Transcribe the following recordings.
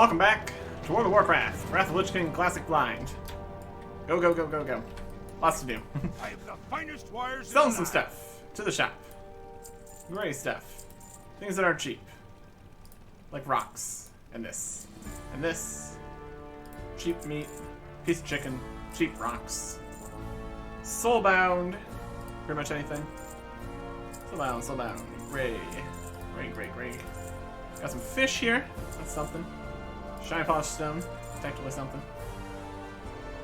Welcome back to World of Warcraft, Wrath of the Lich King Classic Blind. Go, go, go, go, go. Lots to do. I have the finest wires. Selling some stuff to the shop. Great stuff. Things that are cheap. Like rocks. And this. And this. Cheap meat. Piece of chicken. Cheap rocks. Soulbound. Pretty much anything. Soulbound, soulbound. Gray. Gray, gray, gray. Got some fish here. That's something. Shiny polished stone. Technically something.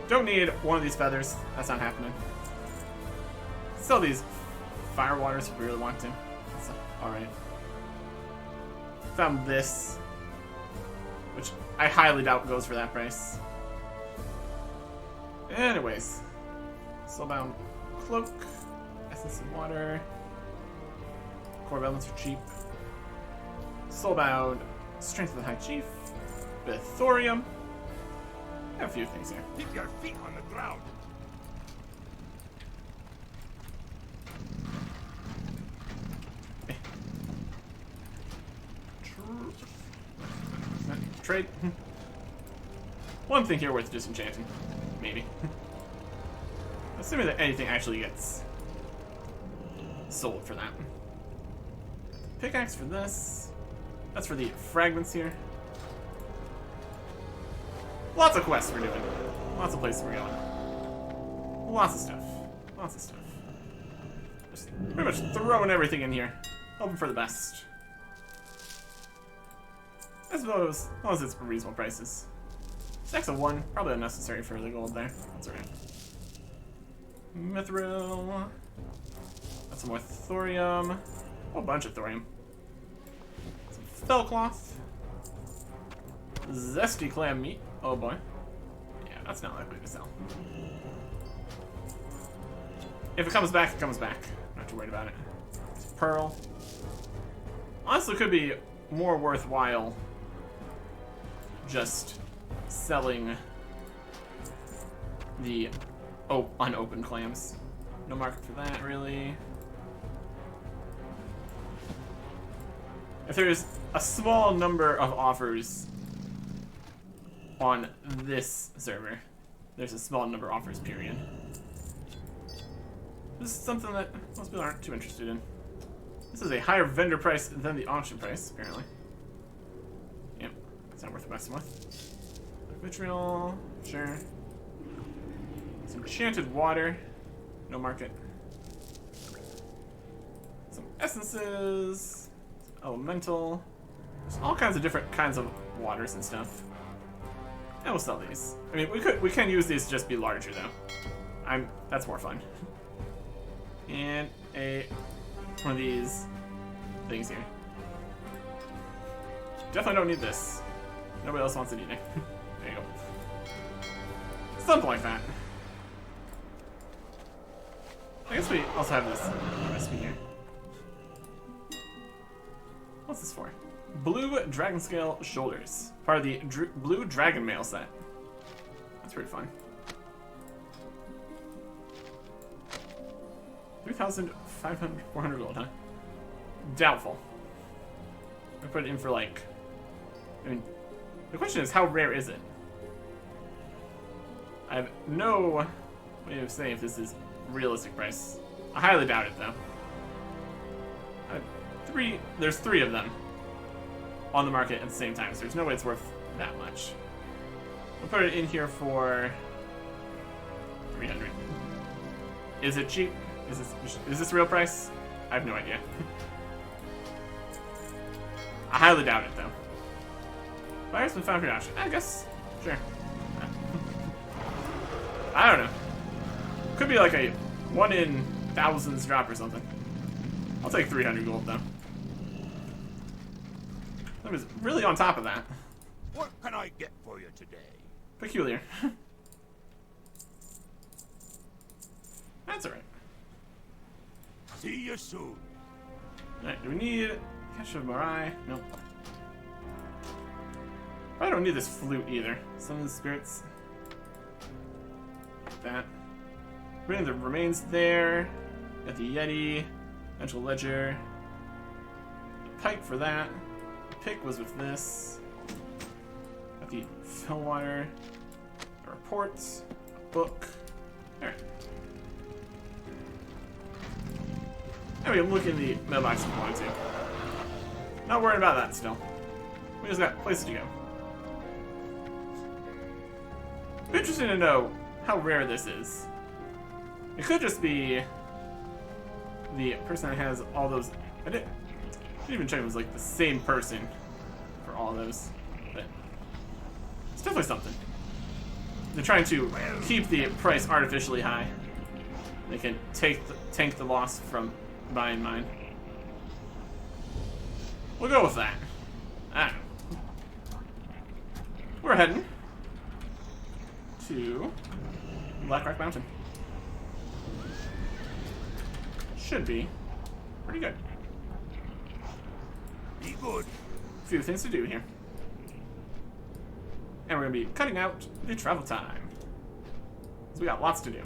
Don't need one of these feathers. That's not happening. Sell these fire waters if we really want to. That's alright. Found this, which I highly doubt goes for that price. Anyways. Soulbound cloak. Essence of water. Core elements are cheap. Soulbound strength of the High Chief. Bit of thorium. I have a few things here. Keep your feet on the ground. Trade. One thing here worth disenchanting. Maybe. Assuming that anything actually gets sold for that. Pickaxe for this. That's for the fragments here. Lots of quests we're doing. Lots of places we're going. Lots of stuff. Lots of stuff. Just pretty much throwing everything in here. Hoping for the best. I suppose, as long as it's reasonable prices. Stacks of 1, probably unnecessary for the gold there. That's alright. Mithril. Got some more thorium. A whole bunch of thorium. Some fellcloth. Zesty clam meat. Oh boy. Yeah, that's not likely to sell. If it comes back, it comes back. Not too worried about it. It's pearl. Honestly, could be more worthwhile just selling the unopened clams. No market for that, really. If there's a small number of offers on this server, there's a small number of offers, period. This is something that most people aren't too interested in. This is a higher vendor price than the auction price, apparently. Yep, it's not worth messing with. Vitriol, sure. Some enchanted water, no market. Some essences, some elemental. There's all kinds of different kinds of waters and stuff. And we'll sell these. I mean, we can use these to just be larger though. That's more fun. And one of these things here. Definitely don't need this. Nobody else wants it either. There you go. Something like that. I guess we also have this recipe here. What's this for? Blue Dragon Scale Shoulders. Part of the Blue Dragon Mail set. That's pretty fun. 3,400 gold, huh? Doubtful. I put it in for like... I mean, the question is, how rare is it? I have no way of saying if this is realistic price. I highly doubt it, though. There's 3 of them on the market at the same time, so there's no way it's worth that much. We'll put it in here for 300. Is it cheap? Is this real price? I have no idea. I highly doubt it, though. Buyer's been found for auction. I guess. Sure. I don't know. Could be like a 1 in thousands drop or something. I'll take 300 gold, though. I was really on top of that. What can I get for you today? Peculiar. That's alright. See you soon. Alright, do we need Cache of Marai? Nope. I don't need this flute either. Some of the spirits. Like that. Bring the remains there. Got the Yeti. Mental Ledger. The pike for that. The pick was with this. Got the fill water, a report, a book. There. And we can look in the mailbox if we want to. Not worried about that still. We just got places to go. Be interesting to know how rare this is. It could just be the person that has all those. I didn't even check if it was like the same person for all of those, but it's definitely something. They're trying to keep the price artificially high. They can tank the loss from buying mine. We'll go with that. I don't know. We're heading to Blackrock Mountain. Should be pretty good. Be good. A few things to do here. And we're going to be cutting out the travel time. So we got lots to do.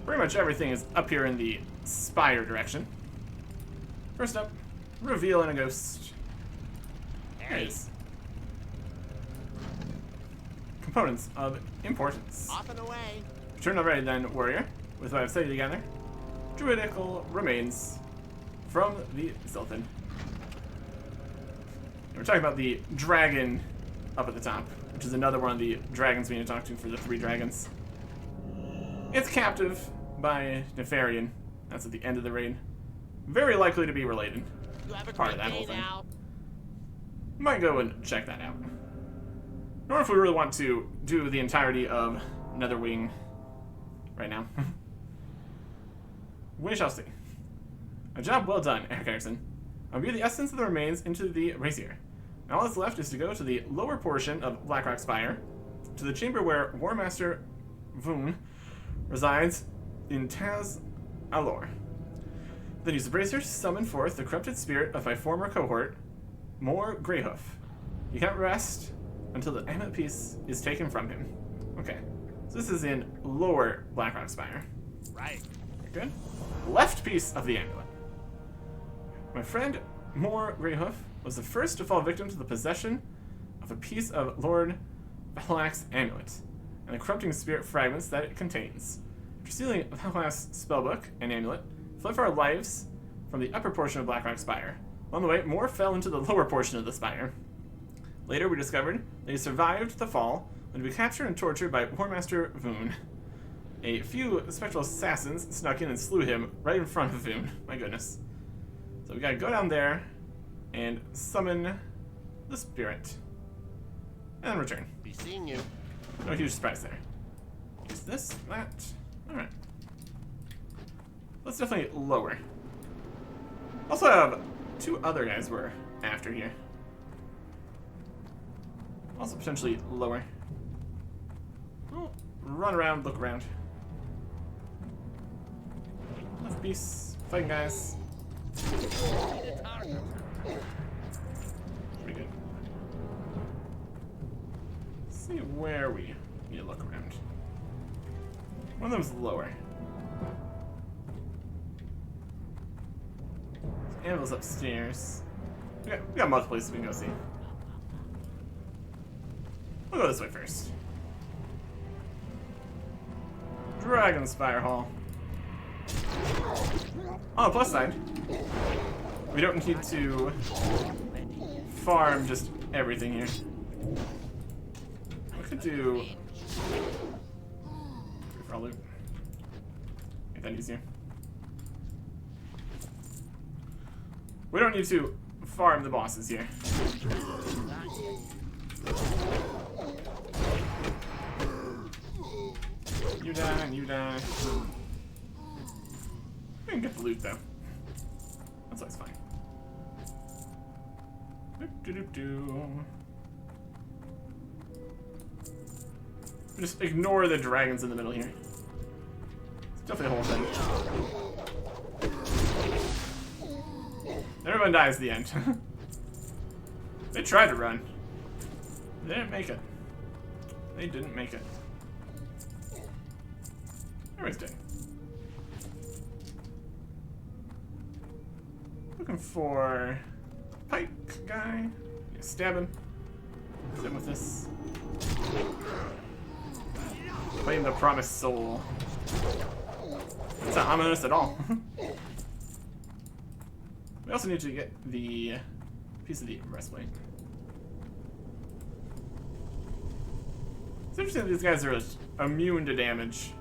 Pretty much everything is up here in the spire direction. First up, reveal in a ghost. There it is. Components of importance. Off and away. Return already then, warrior, with what I've studied together. Druidical remains from the Sylvan. We're talking about the dragon up at the top, which is another one of the dragons we need to talk to for the 3 dragons. It's captive by Nefarian. That's at the end of the raid. Very likely to be related. You have a Part great of that whole day thing. now. Might go and check that out. Nor if we really want to do the entirety of Netherwing right now. We shall see. A job well done, Eric Erickson. I'll view the essence of the remains into the brazier. Now all that's left is to go to the lower portion of Blackrock Spire, to the chamber where War Master Voon resides in Taz Alor. Then use the brazier to summon forth the corrupted spirit of my former cohort, More Greyhoof. You can't rest until the amulet piece is taken from him. Okay, so this is in lower Blackrock Spire. Right. Very good. Left piece of the amulet. My friend More Greyhoof was the first to fall victim to the possession of a piece of Lord Valak's amulet and the corrupting spirit fragments that it contains. After stealing Valak's spellbook and amulet, fled for our lives from the upper portion of Blackrock Spire. On the way, More fell into the lower portion of the spire. Later, we discovered that he survived the fall when he was captured and tortured by War Master Voon. A few spectral assassins snuck in and slew him right in front of Voon. My goodness. So we gotta go down there and summon the spirit. And then return. Be seeing you. No huge surprise there. Is this, that? Alright. Let's definitely lower. Also have 2 other guys we're after here. Also potentially lower. Oh, run around, look around. Left beasts, fighting guys. Pretty good. Let's see where we need to look around. One of them's lower. Anvil's upstairs. We got multiple places we can go see. We'll go this way first. Dragonspire Hall. On the plus side, we don't need to farm just everything here. We could do for all loot. Make that easier. We don't need to farm the bosses here. You die and you die. We can get the loot though. That's always fine. Just ignore the dragons in the middle here. It's definitely a whole thing. Everyone dies at the end. They tried to run. They didn't make it. They didn't make it. Everyone's dead. Looking for pike guy. Yeah, stab him. Same with this. Claim the promised soul. It's not ominous at all. We also need to get the piece of the breastplate. It's interesting that these guys are immune to damage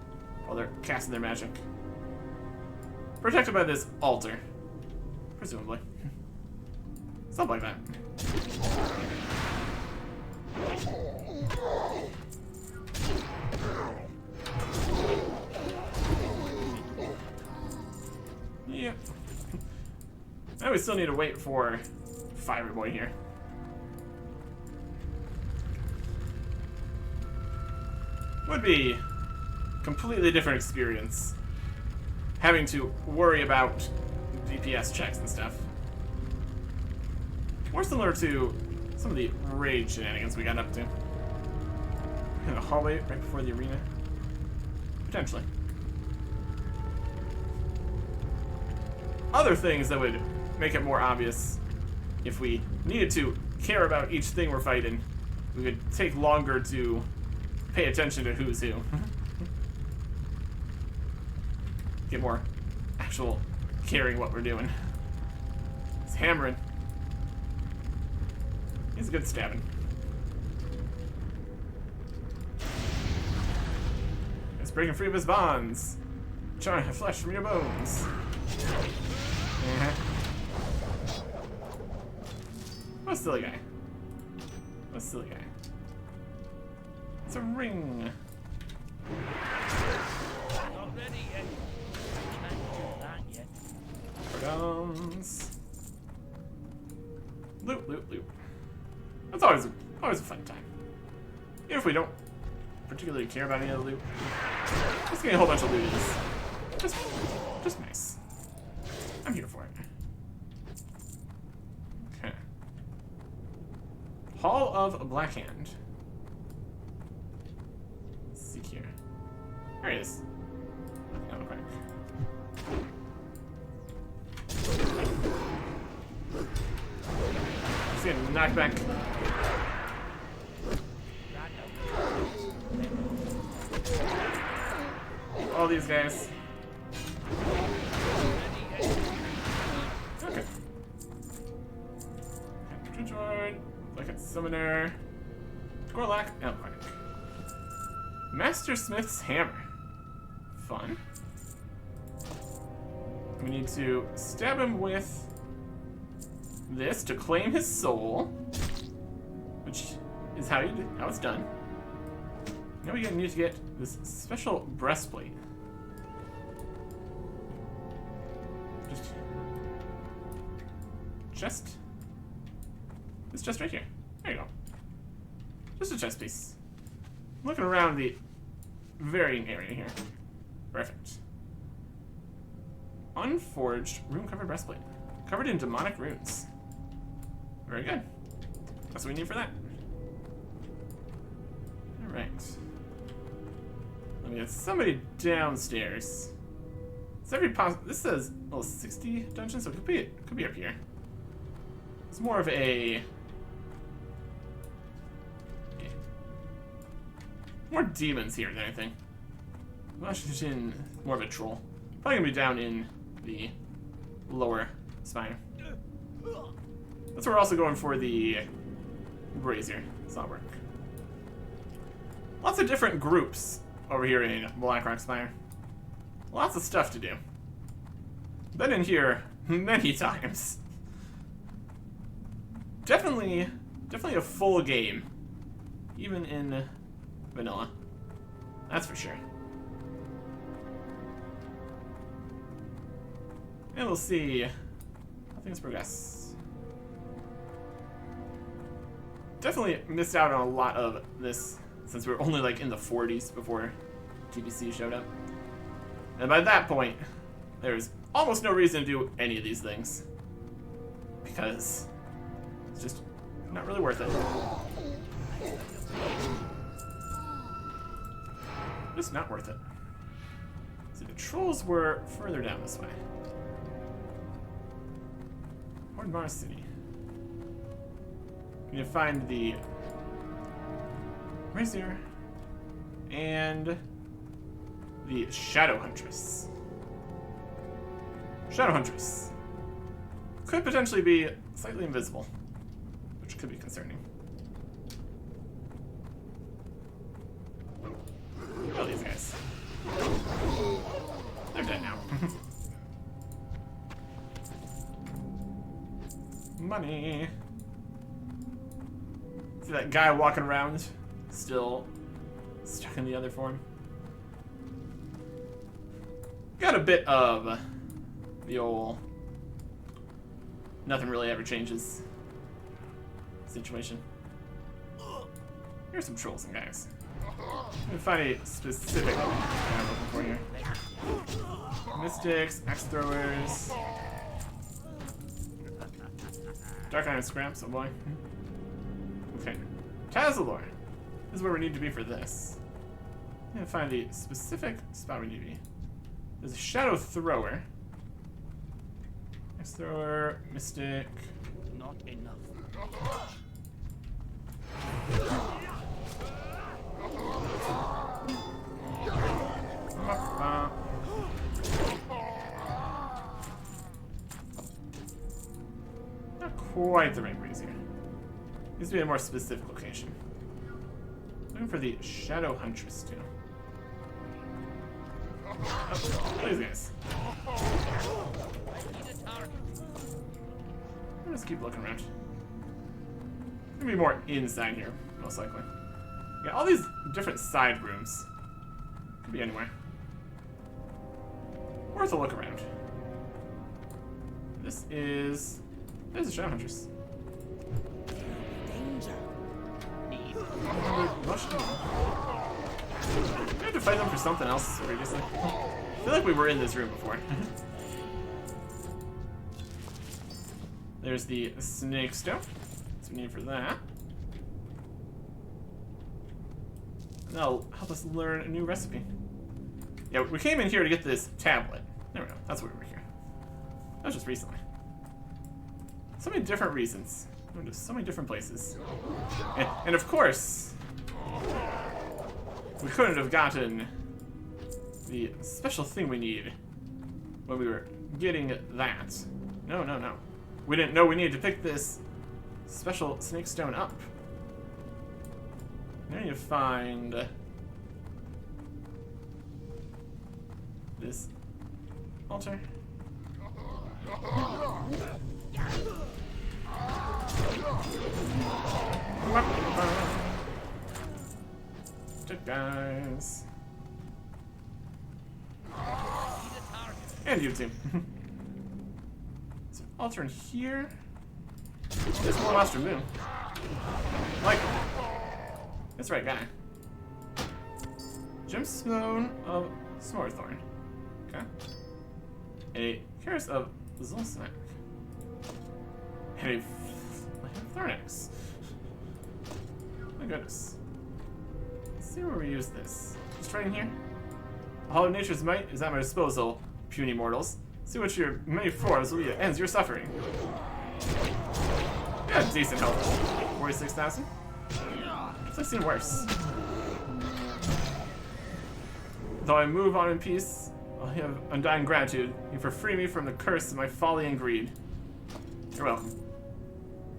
while they're casting their magic. Protected by this altar. Presumably. Something like that. Yep. Now we still need to wait for Fire Boy here. Would be a completely different experience having to worry about DPS checks and stuff. More similar to some of the raid shenanigans we got up to. In the hallway right before the arena. Potentially. Other things that would make it more obvious if we needed to care about each thing we're fighting. We could take longer to pay attention to who's who. Get more actual caring what we're doing. He's hammering. He's a good stabbing. He's breaking free of his bonds. Charring the flesh from your bones. What a silly guy. What a silly guy. It's a ring. Not ready yet. Can't do that yet. Guns. Loot, loot, loot. That's always a fun time. Even if we don't particularly care about any of the loot. Just getting a whole bunch of loot is just nice. I'm here for it. Okay. Hall of Blackhand. Let's see here. There he is. Oh, right. Just getting knocked back. All these guys. Okay. Droid, like a summoner. Gorlak, Elquark. Master Smith's hammer. Fun. We need to stab him with this to claim his soul, which is how it's done. Now we need to get this special breastplate. This chest right here. There you go. Just a chest piece. Looking around the varying area here. Perfect. Unforged rune-covered breastplate. Covered in demonic runes. Very good. That's what we need for that. Alright. Let me get somebody downstairs. This says 60 dungeons, so it could be up here. It's more of a more demons here than anything. Washington, more of a troll. Probably gonna be down in the lower spine. That's where we're also going for the brazier. It's not work. Lots of different groups over here in Blackrock Spire. Lots of stuff to do. Been in here many times. Definitely a full game. Even in vanilla. That's for sure. And we'll see how things progress. Definitely missed out on a lot of this since we were only like in the 40s before TBC showed up. And by that point, there's almost no reason to do any of these things. Because it's just not really worth it. Just not worth it. So the trolls were further down this way. Hornbar City. You need to find the Brazier. And the Shadow Huntress. Shadow Huntress could potentially be slightly invisible, which could be concerning. Oh, these guys. They're dead now. Money. See that guy walking around, still stuck in the other form. Got a bit of the old nothing really ever changes situation. Here's some trolls and guys. Let me find a specific thing I'm looking for here. Mystics, axe throwers. Dark Iron Scraps, oh boy. Okay. Tazalor. This is where we need to be for this. I'm gonna find the specific spot we need to be. There's a Shadow Thrower. Axe Thrower, Mystic. Not enough. Not quite the right breeze here. Needs to be a more specific location. Looking for the Shadow Huntress too. Oh, these guys. I'll just keep looking around. Gonna be more inside here, most likely. Yeah, all these different side rooms. Could be anywhere. Worth a look around. This is... There's a Shadow Huntress. Danger. Need. We had to fight them for something else previously. I feel like we were in this room before. There's the snake stone. That's what we need for that. That'll help us learn a new recipe. Yeah, we came in here to get this tablet. There we go. That's why we were here. That was just recently. So many different reasons. We went to so many different places. And of course, we couldn't have gotten the special thing we need when we were getting that. No, no, no. We didn't know we needed to pick this special snake stone up. Now you find this altar. Dead guys. And you team. So altar in here. There's more Master Moon. Like him. That's the right guy. Gemstone of Smorthorn. Okay. A Keras of Zulsnak. And a Thornax. My goodness. Let's see where we use this. Just right in here. All of nature's might is at my disposal, puny mortals. See what your many forms will be that ends your suffering. Yeah, decent health. 46,000. I've seen worse. Though I move on in peace, I'll have undying gratitude for freeing me from the curse of my folly and greed. You're welcome.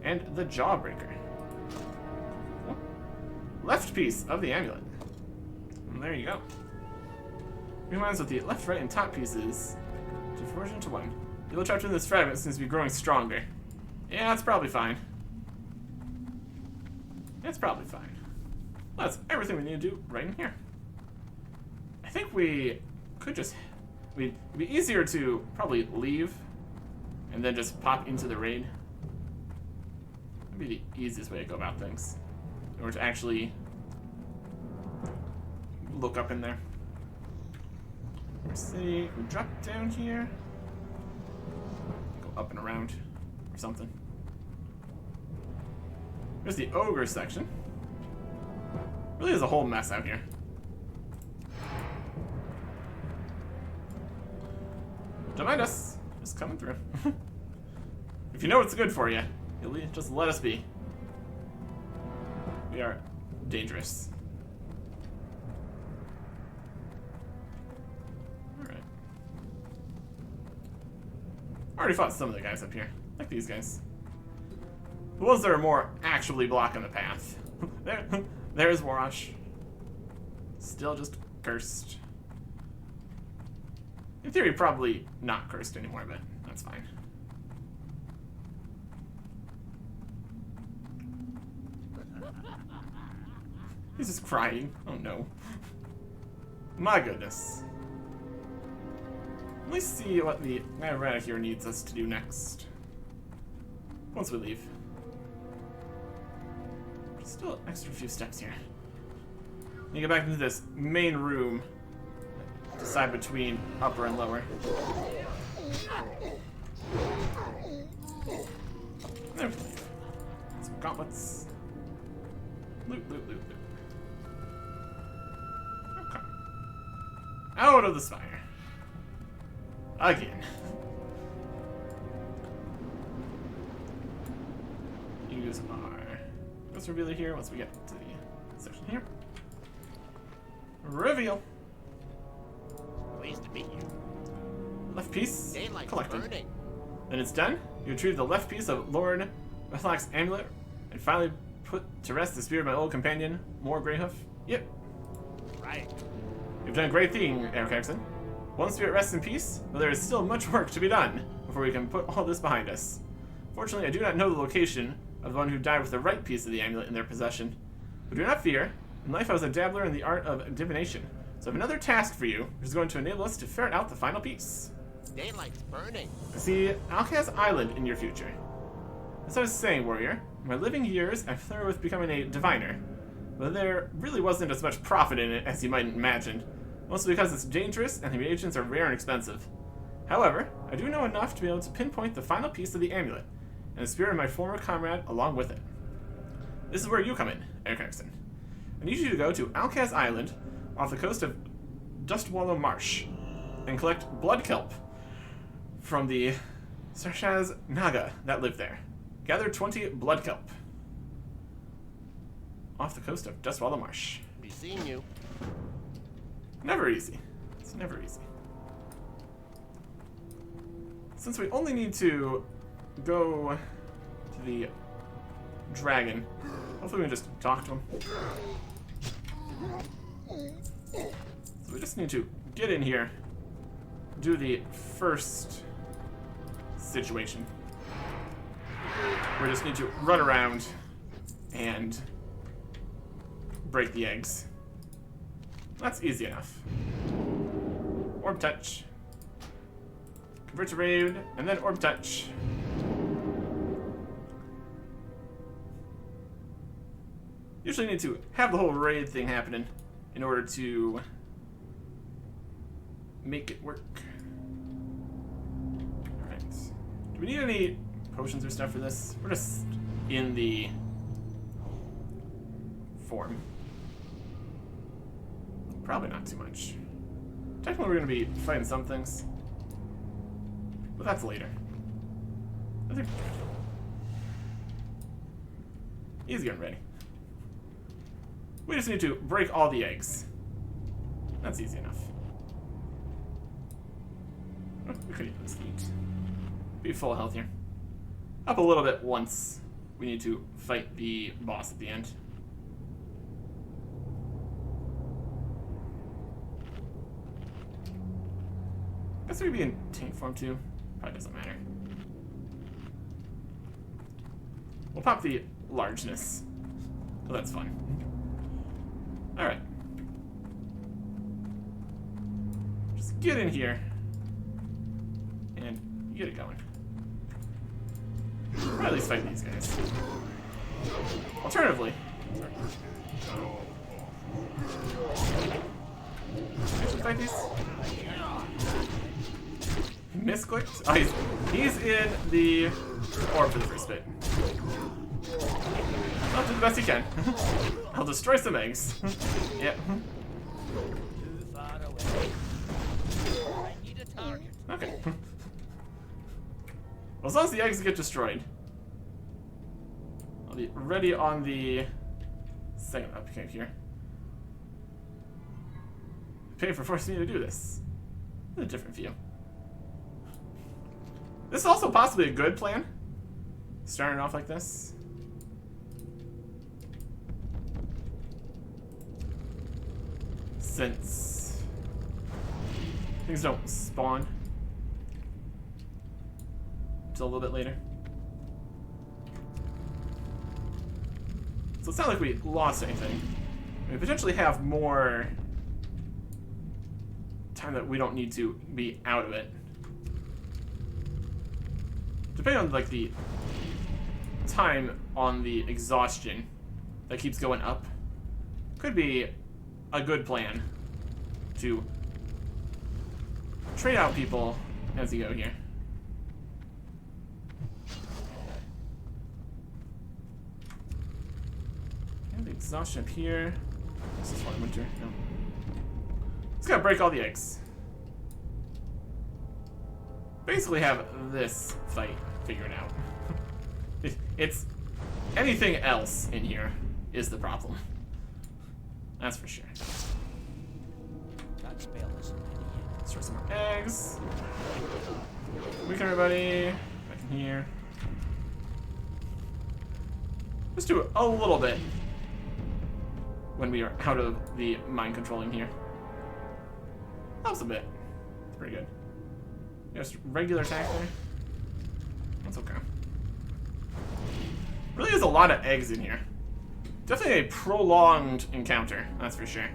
And the Jawbreaker. Left piece of the amulet. And there you go. Reminds with the left, right, and top pieces to forge into one. The yellow chapter in this fragment seems to be growing stronger. Yeah, that's probably fine. It's probably fine. That's everything we need to do right in here. I think we could just... It'd be easier to probably leave and then just pop into the raid. That'd be the easiest way to go about things. Or to actually look up in there. City, we drop down here. Go up and around or something. There's the ogre section. Really is a whole mess out here. Don't mind us. Just coming through. If you know what's good for you, you'll just let us be. We are dangerous. I already fought some of the guys up here. Like these guys. The ones that are more actually blocking the path. There's Warash. Still just cursed. In theory, probably not cursed anymore, but that's fine. He's just crying. Oh no. My goodness. Let's see what the guy right here needs us to do next. Once we leave. Still an extra few steps here. You get back into this main room. Decide between upper and lower. There we go. Some gauntlets. Loot, loot, loot, loot. Okay. Out of the spire. Again. Use our ghost revealer here once we get to the section here. Reveal. Pleased to meet you. Left piece Daylight's collected. burning. Then it's done. You retrieve the left piece of Lord WotLK's amulet and finally put to rest the spirit of my old companion, More Greyhoof. Yep. Right. You've done a great thing, Eric Erickson. One spirit rests in peace, but there is still much work to be done before we can put all this behind us. Fortunately, I do not know the location of the one who died with the right piece of the amulet in their possession. But do not fear. In life, I was a dabbler in the art of divination. So I have another task for you, which is going to enable us to ferret out the final piece. Daylight's burning. I see Alcaz Island in your future. As I was saying, warrior, in my living years, I flirted with becoming a diviner. But there really wasn't as much profit in it as you might imagine. Mostly because it's dangerous and the reagents are rare and expensive. However, I do know enough to be able to pinpoint the final piece of the amulet, and the spirit of my former comrade along with it. This is where you come in, Eric Erickson. I need you to go to Alcaz Island, off the coast of Dustwallow Marsh, and collect blood kelp from the Sarshaz Naga that live there. Gather 20 blood kelp. Off the coast of Dustwallow Marsh. Be seeing you. Never easy. It's never easy. Since we only need to go to the dragon, hopefully we can just talk to him. So we just need to get in here, do the first situation. We just need to run around and break the eggs. That's easy enough. Orb touch. Convert to raid, and then orb touch. Usually need to have the whole raid thing happening in order to make it work. Alright. Do we need any potions or stuff for this? We're just in the form. Probably not too much. Technically, we're going to be fighting some things. But that's later. I think he's getting ready. We just need to break all the eggs. That's easy enough. Oh, we could even just eat. Be full health here. Up a little bit once we need to fight the boss at the end. Guess we'd be in tank form too. Probably doesn't matter. We'll pop the largeness. So that's fun. Alright. Just get in here. And get it going. Or at least fight these guys. Alternatively. Actually fight these. Misclicked? Oh, he's in the orb for the first bit. I'll do the best he can. I'll destroy some eggs. Yep. Too far away. I need a target. Okay. Well, as long as the eggs get destroyed, I'll be ready on the second upkick here. Pay for forcing me to do this. It's a different view. This is also possibly a good plan. Starting off like this. Since things don't spawn until a little bit later. So it's not like we lost anything. We potentially have more time that we don't need to be out of it. Depending on like the time on the exhaustion that keeps going up, could be a good plan to trade out people as you go here. And the exhaustion up here. This is one winter. No. Just gotta break all the eggs. Basically have this fight figured out. It's anything else in here is the problem. That's for sure. That spell isn't ready yet. Let's throw some more eggs. Weaken everybody. Back in here. Just do a little bit when we are out of the mind controlling here. Helps a bit. It's pretty good. Just regular attack there. That's okay. Really is a lot of eggs in here. Definitely a prolonged encounter, that's for sure.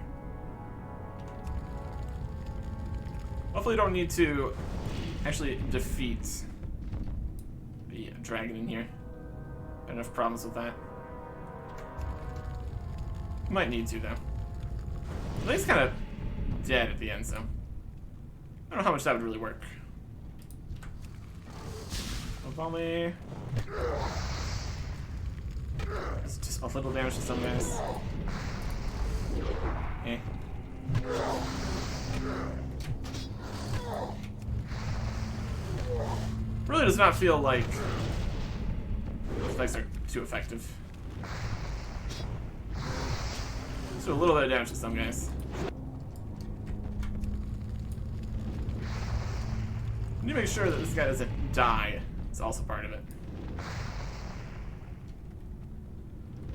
Hopefully don't need to actually defeat the dragon in here. Got enough problems with that. Might need to, though. I think he's kind of dead at the end, so I don't know how much that would really work. Only it's just a little damage to some guys. Eh. Really does not feel like the effects are too effective. Let's do a little bit of damage to some guys. I need to make sure that this guy doesn't die. It's also part of it.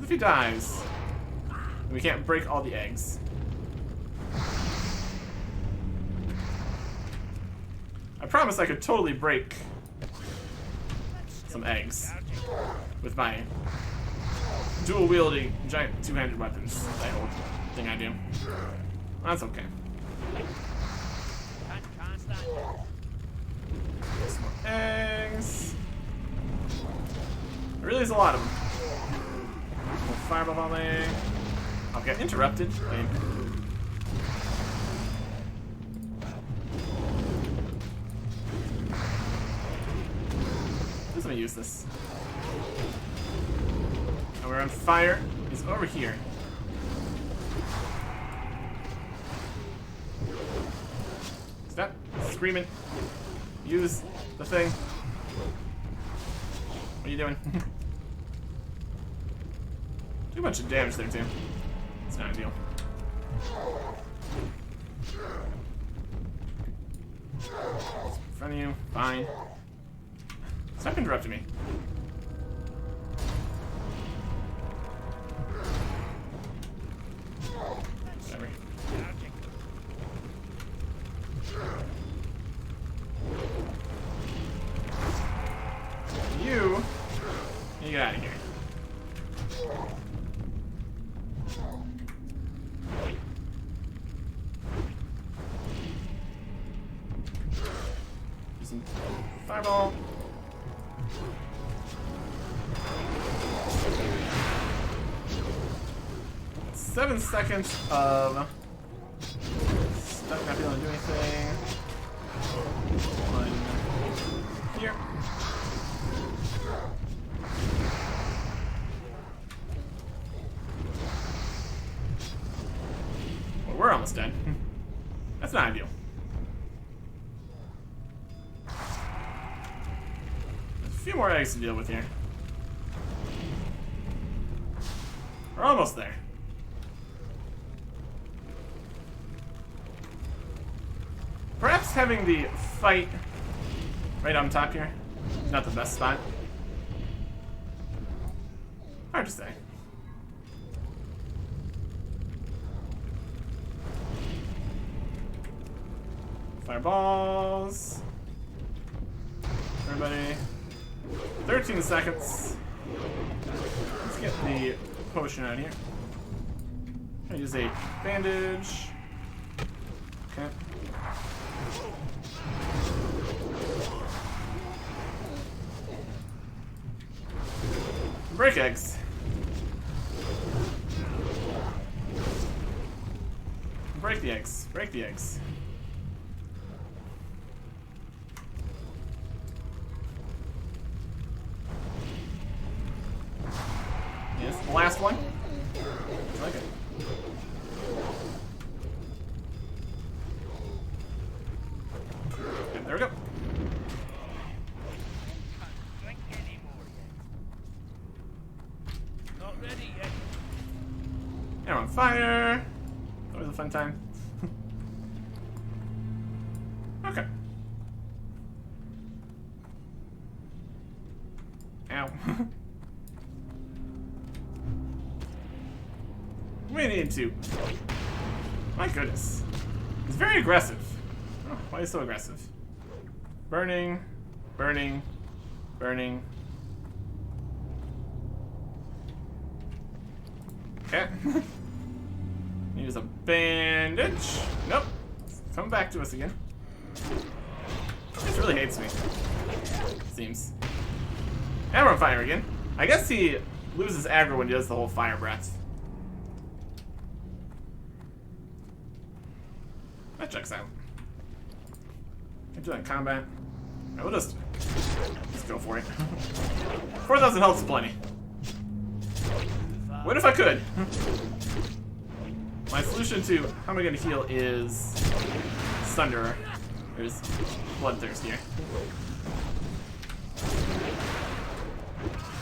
If he dies, then we can't break all the eggs. I promise I could totally break some eggs with my dual-wielding giant two-handed weapons. That whole thing I do. That's okay. Can't stand it. Some more eggs. There really is a lot of them. Fireball volley. I'll get interrupted. Lame. Let me use this. And we're on fire. He's over here. Stop screaming. Use the thing. What are you doing? Do a bunch of damage there too. It's not ideal. In front of you, fine. Stop interrupting me. Whatever. You get out of here. Using fireball. That's 7 seconds of stuff not being able to do anything. One here. Well, we're almost dead. That's not ideal. There's a few more eggs to deal with here. We're almost there. Perhaps having the fight right on top here Not the best spot. Hard to say. Fireballs. Everybody. 13 seconds. Let's get the potion out here. I'm gonna use a bandage. Okay. Break eggs. Break the eggs. Break the eggs. Yes, the last one. I like it. Okay, there we go. Drink any more yet. Not ready yet. And we're on fire. Always a fun time. Okay. Ow. We need to. My goodness. He's very aggressive. Oh, why is he so aggressive? Burning. Burning. Burning. Okay. Use a bandage. Nope. It's coming back to us again. This really hates me. Seems. And we're on fire again. I guess he loses aggro when he does the whole fire breath. That checks out. Can do that in combat. Right, we'll just go for it. 4,000 health is plenty. What if I could? My solution to how am I going to heal is Thunder. There's Bloodthirst here.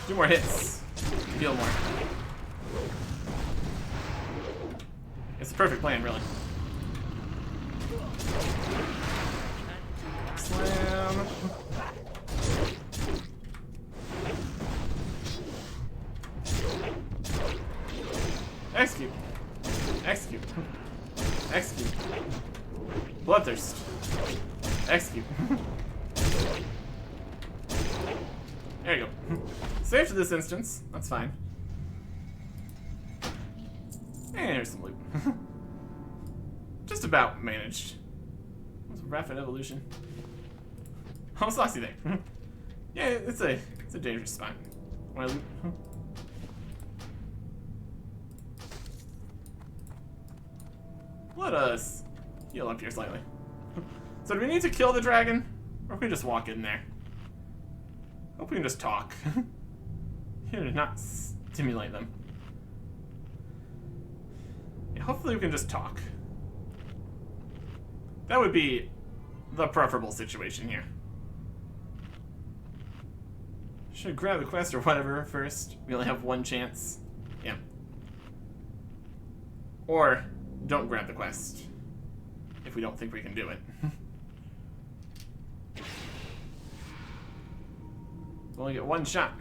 2 more hits. Heal more. It's the perfect plan, really. Slam. Execute. Execute. Execute. Bloodthirst. Execute. There you go. Save to this instance. That's fine. And here's some loot. Just about managed. What's a rapid evolution? Oh, Saucy there. Yeah, it's a dangerous spot. Wanna loot? Let us heal up here slightly. So do we need to kill the dragon? Or can we just walk in there? Hope we can just talk. Here to not stimulate them. Yeah, hopefully we can just talk. That would be the preferable situation here. Should grab the quest or whatever first. We only have one chance. Yeah. Or don't grab the quest if we don't think we can do it. We only get one shot.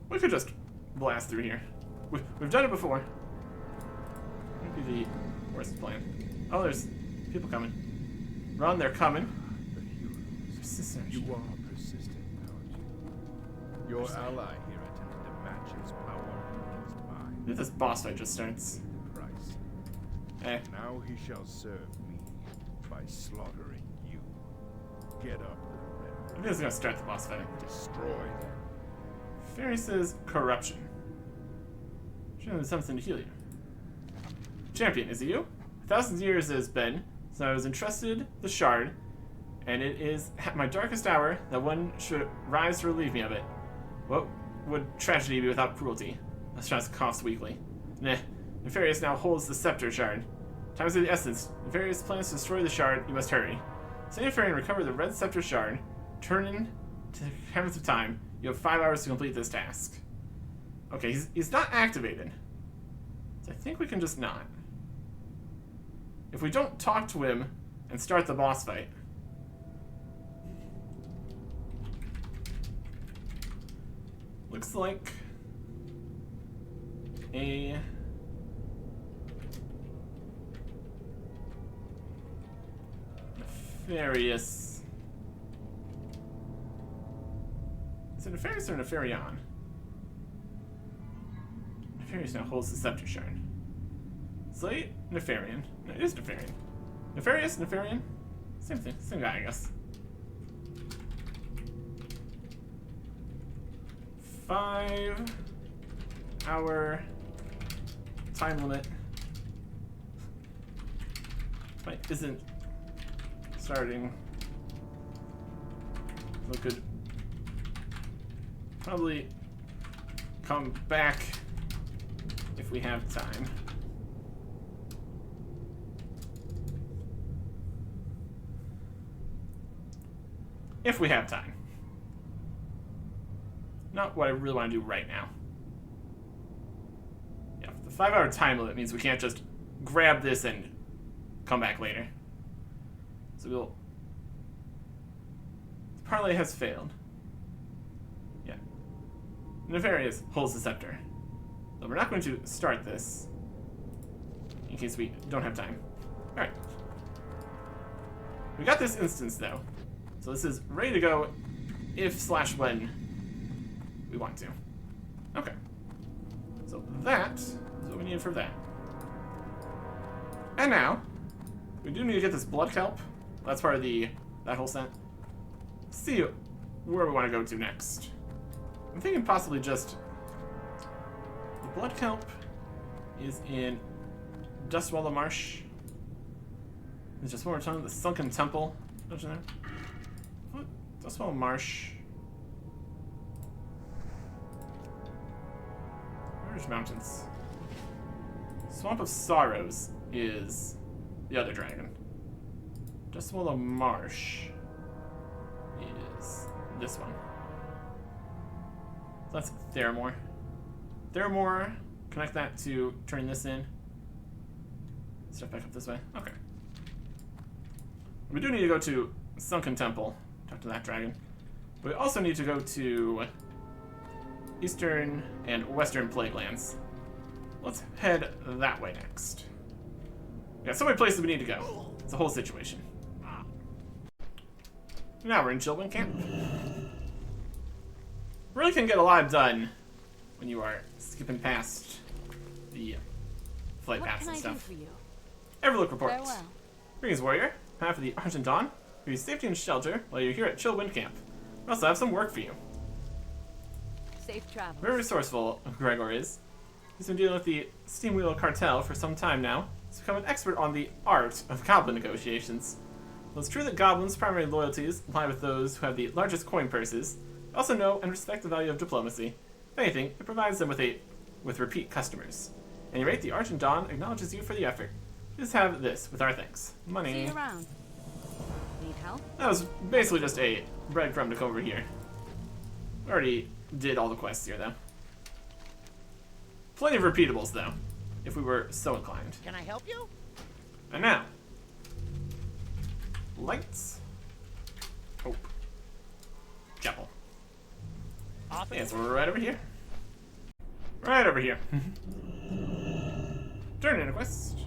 We could just blast through here. We've done it before. Maybe the worst plan. Oh, there's people coming. Run, they're coming. Persistent. You are persistent, aren't you? Your ally here attempted to match his power against mine. This boss fight just starts. Christ. Eh. Now he shall serve me by slaughtering you. Get up, I think it's gonna start the boss fight. destroy them. Fairy says corruption. Should have something to heal you. Champion, is it you? 1,000 years it has been since I was entrusted the shard, and it is at my darkest hour that one should rise to relieve me of it. What would tragedy be without cruelty? Lestrange coughs weakly. Nah, Nefarious now holds the scepter shard. Time is of the essence. Nefarious plans to destroy the shard. You must hurry. Say Nefarious and recover the red scepter shard. Turn in to the heavens of time. You have 5 hours to complete this task. Okay, he's not activated. So I think we can just not. If we don't talk to him and start the boss fight, Looks like a nefarious. Is it nefarious or nefarion? Nefarious now holds the scepter shard. Slate, Nefarian. No, it is Nefarian. Nefarious, Nefarian? Same thing, same guy, I guess. 5-hour time limit. Fight isn't starting. So it could probably come back if we have time. If we have time. Not what I really want to do right now. Yeah, the 5-hour time limit means we can't just grab this and come back later. So we'll... The parlay has failed. Yeah. Nefarious holds the scepter. So we're not going to start this in case we don't have time. Alright. We got this instance though. So this is ready to go if/when we want to. Okay. So that is what we need for that. And now, we do need to get this blood kelp. That's part of that whole set. See where we want to go to next. I'm thinking possibly just the blood kelp is in Dustwallow Marsh. There's just one more time, the Sunken Temple. Don't you know? What? Dustwallow Marsh. Where's mountains? Swamp of Sorrows is the other dragon. Dustwallow Marsh is this one. So that's Theramore. Theramore, connect that to turn this in. Step back up this way. Okay. We do need to go to Sunken Temple, talk to that dragon. We also need to go to Eastern and Western Plaguelands. Let's head that way next. We got so many places we need to go. It's a whole situation. Now we're in Chilwyn Camp. Really can get a lot done when you are skipping past the flight paths and stuff. What can I do for you? Everlook report. Farewell. Greetings, warrior. Half of the Argent Dawn. For your safety and shelter while you're here at Chilwyn Camp. We also have some work for you. Safe travels. Very resourceful, Gregor is. He's been dealing with the Steamwheel Cartel for some time now. He's become an expert on the art of goblin negotiations. While it's true that goblins' primary loyalties lie with those who have the largest coin purses, they also know and respect the value of diplomacy. If anything, it provides them with repeat customers. At any rate, the Argent Dawn acknowledges you for the effort. Just have this with our thanks. Money. See you around. Need help? That was basically just a breadcrumb to come over here. We already did all the quests here, though. Plenty of repeatables, though, if we were so inclined. Can I help you? And now, lights, hope, chapel. Office. Yeah, so we're right over here. Right over here. Turn in a quest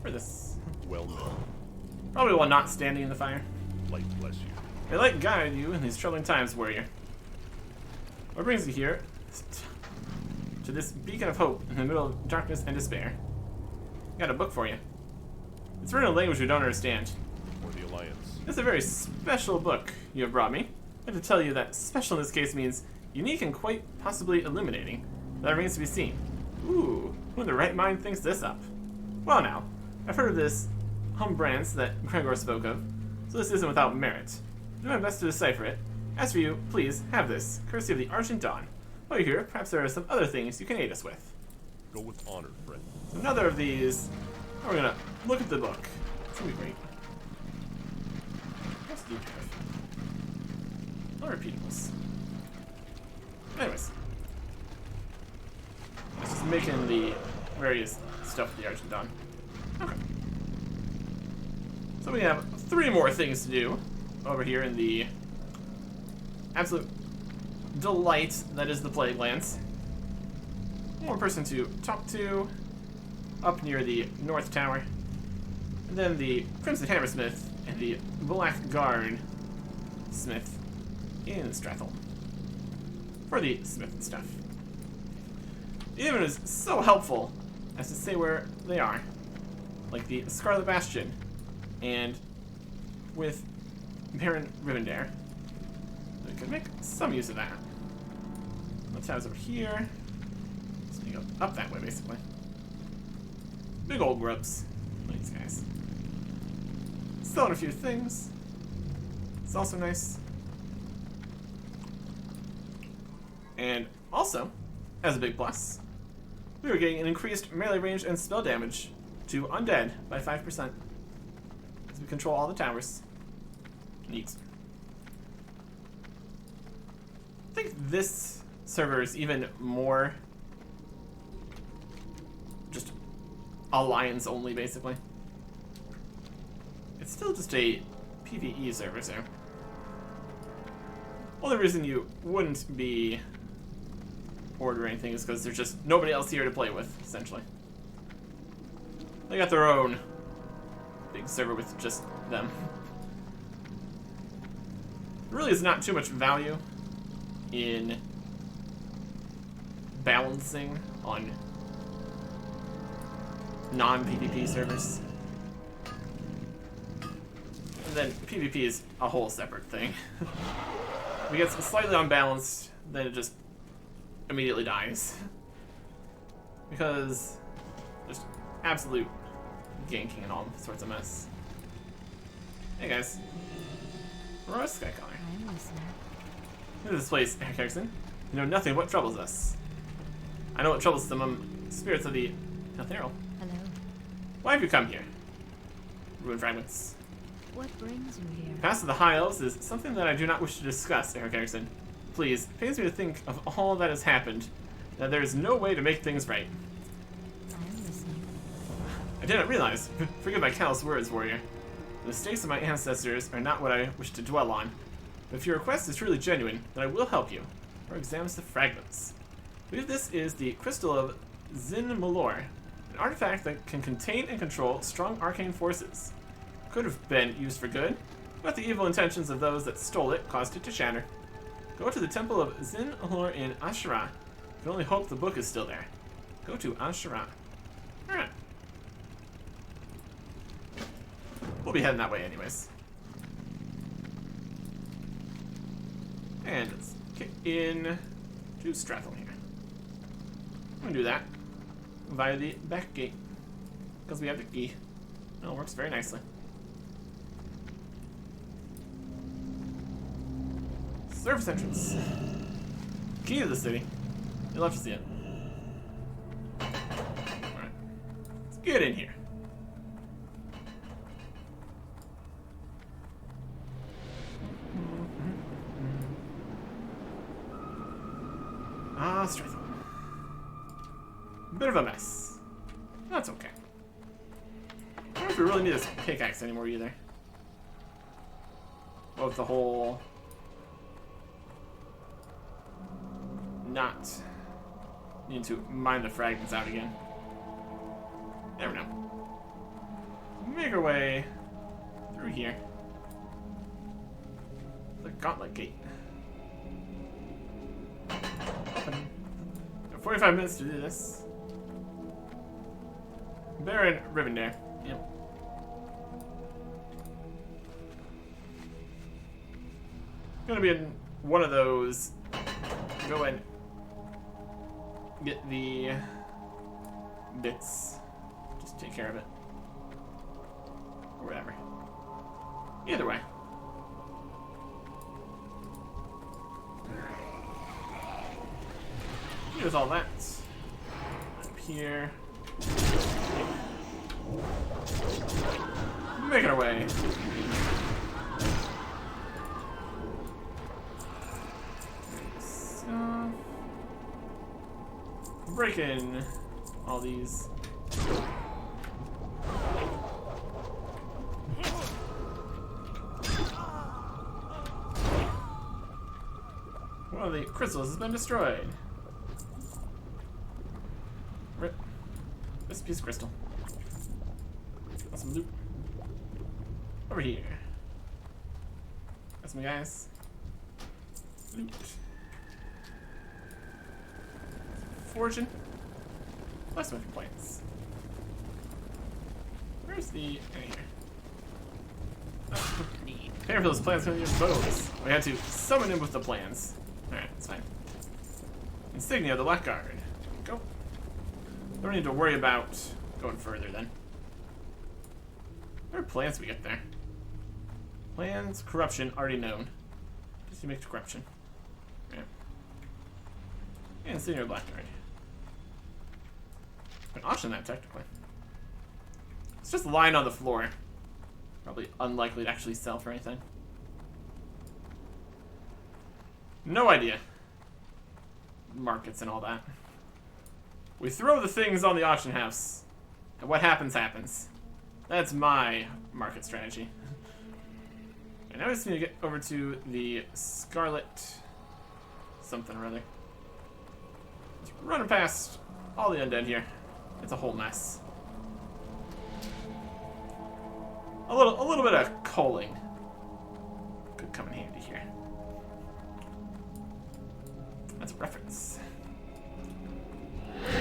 for this. Well known. Probably one not standing in the fire. Light bless you. May light guide you in these troubling times, warrior. What brings you here? To this beacon of hope in the middle of darkness and despair. Got a book for you. It's written in a language we don't understand. For the Alliance. It's a very special book you have brought me. I have to tell you that special in this case means unique and quite possibly illuminating. That remains to be seen. Ooh, who in the right mind thinks this up? Well now, I've heard of this Humbrance that Gregor spoke of, so this isn't without merit. I'll do my best to decipher it. As for you, please, have this, courtesy of the Argent Dawn. While you're here, perhaps there are some other things you can aid us with. Go with honor, friend. So another of these, we're gonna look at the book. It's gonna be great. What else do you have? No repeatables. Anyways. Let's just making the various stuff for the Argent Dawn. Okay. So we have 3 more things to do over here in the absolute delight that is the Plague Lands. One more person to talk to up near the North Tower. And then the Crimson Hammersmith and the Blackguard Smith in Strathel for the smith stuff. It even is so helpful as to say where they are, like the Scarlet Bastion, and with Baron Rivendare. We could make some use of that. Let's have it over here. So we go up that way, basically. Big old grubs. Look at these guys. Selling a few things. It's also nice. And also, as a big plus, we were getting an increased melee range and spell damage to undead by 5%. As we control all the towers. Neat. I think this server is even more just alliance only, basically. It's still just a PvE server, so only reason you wouldn't be Horde or anything is because there's just nobody else here to play with, essentially. They got their own big server with just them. There really is not too much value in balancing on non-PvP servers. And then PvP is a whole separate thing. If it gets slightly unbalanced, then it just immediately dies. Because just absolute ganking and all sorts of mess. Hey guys. We're a Sky Collar. I'm listening. Look at this place, Eric Erickson. You know nothing of what troubles us. I know what troubles some spirits of the Ethereal. Hello. Why have you come here? Ruin fragments. What brings you here? Past of the High Elves is something that I do not wish to discuss, Eric Erickson. Please, it pains me to think of all that has happened, that there is no way to make things right. I'm listening. I did not realize. Forgive my callous words, warrior. The mistakes of my ancestors are not what I wish to dwell on. But if your request is truly genuine, then I will help you, or examine the fragments. I believe this is the Crystal of Zin Malor, an artifact that can contain and control strong arcane forces. Could have been used for good, but the evil intentions of those that stole it caused it to shatter. Go to the Temple of Zin Malor in Ashura. You can only hope the book is still there. Go to Ashura. Alright. We'll be heading that way anyways. And let's kick in to Strathel here. I'm gonna do that via the back gate. Because we have the key. Oh, it works very nicely. Surface entrance. Key to the city. You'll have to see it. Alright. Let's get in here. Ah, Strathel. Bit of a mess. That's okay. I don't know if we really need this pickaxe anymore either. What with the whole not need to mine the fragments out again. Never know. Make our way through here. The Gauntlet Gate. Open. Got 45 minutes to do this. Baron Rivendare. Yep. Gonna be in one of those. Go and get the bits. Just take care of it. Or whatever. Either way. Here's all that. Up here. Making our way. So, break in all these. One of the crystals has been destroyed. Rip. This piece of crystal. Got some loot. Over here. That's my guys. Loot. Fortune. Plus my complaints. Where's the... in here. Oh. Prepare for those plans from your bows. We had to summon him with the plans. Alright, that's fine. Insignia of the Blackguard. Go. Don't need to worry about going further then. What are plans we get there? Plans, corruption, already known. Just to make corruption. Right. And Insignia of the Blackguard. I can auction that technically. It's just lying on the floor. Probably unlikely to actually sell for anything. No idea. Markets and all that. We throw the things on the auction house, and what happens, happens. That's my market strategy. And now we just need to get over to the Scarlet something or other. Just running past all the undead here. It's a whole mess. A little bit of culling could come in handy here. That's a reference. What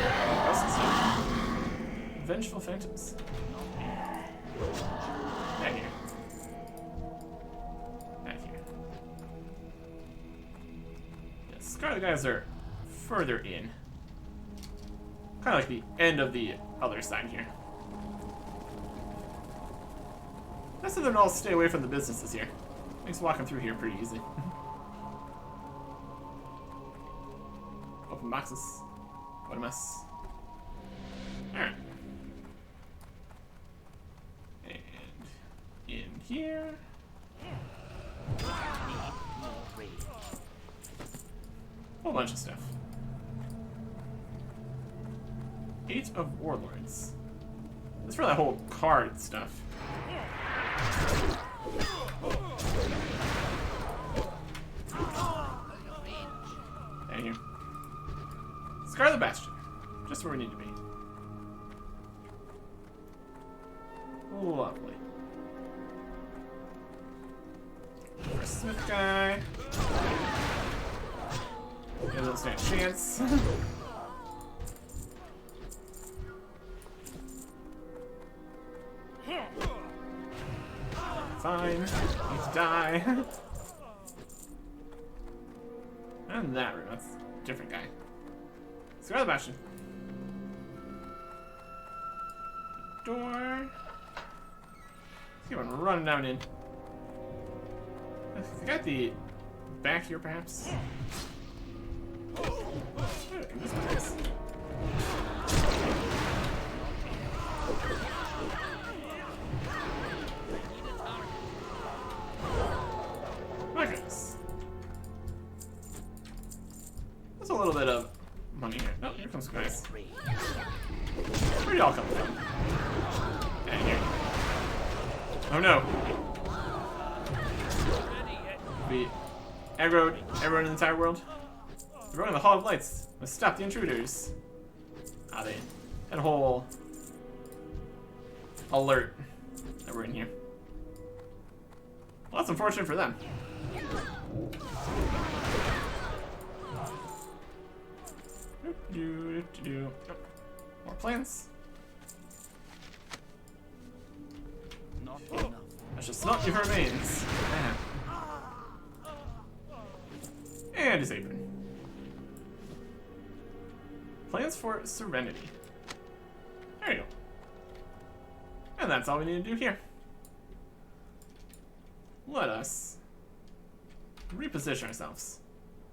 else is here? Vengeful Phantoms. Back here. Back here. Yeah, Scarlet guys are further in. Kind of like the end of the other side here. Best of them all stay away from the businesses here. Makes walking through here pretty easy. Open boxes. What a mess. Alright. And in here. Whole bunch of stuff. 8 of Warlords. That's for that whole card stuff. Thank you. Scarlet Bastion. Just where we need to be. Lovely. For a Smith guy. He doesn't stand a chance. Fine. Need to die. And that room. That's a different guy. Scarlet Bastion. Door. Let's keep on running down in. I got the back here, perhaps. This place. My goodness. There's a little bit of money here. Oh, here comes guys. Where y'all come from? Down here. Oh no. We aggroed everyone in the entire world. We're going to the Hall of Lights. Let's stop the intruders. Ah, they had a whole alert that we're in here. Well, that's unfortunate for them. More plants. Not enough. That's just not your remains. Man. And his apron. Plans for Serenity. There you go. And that's all we need to do here. Let us reposition ourselves.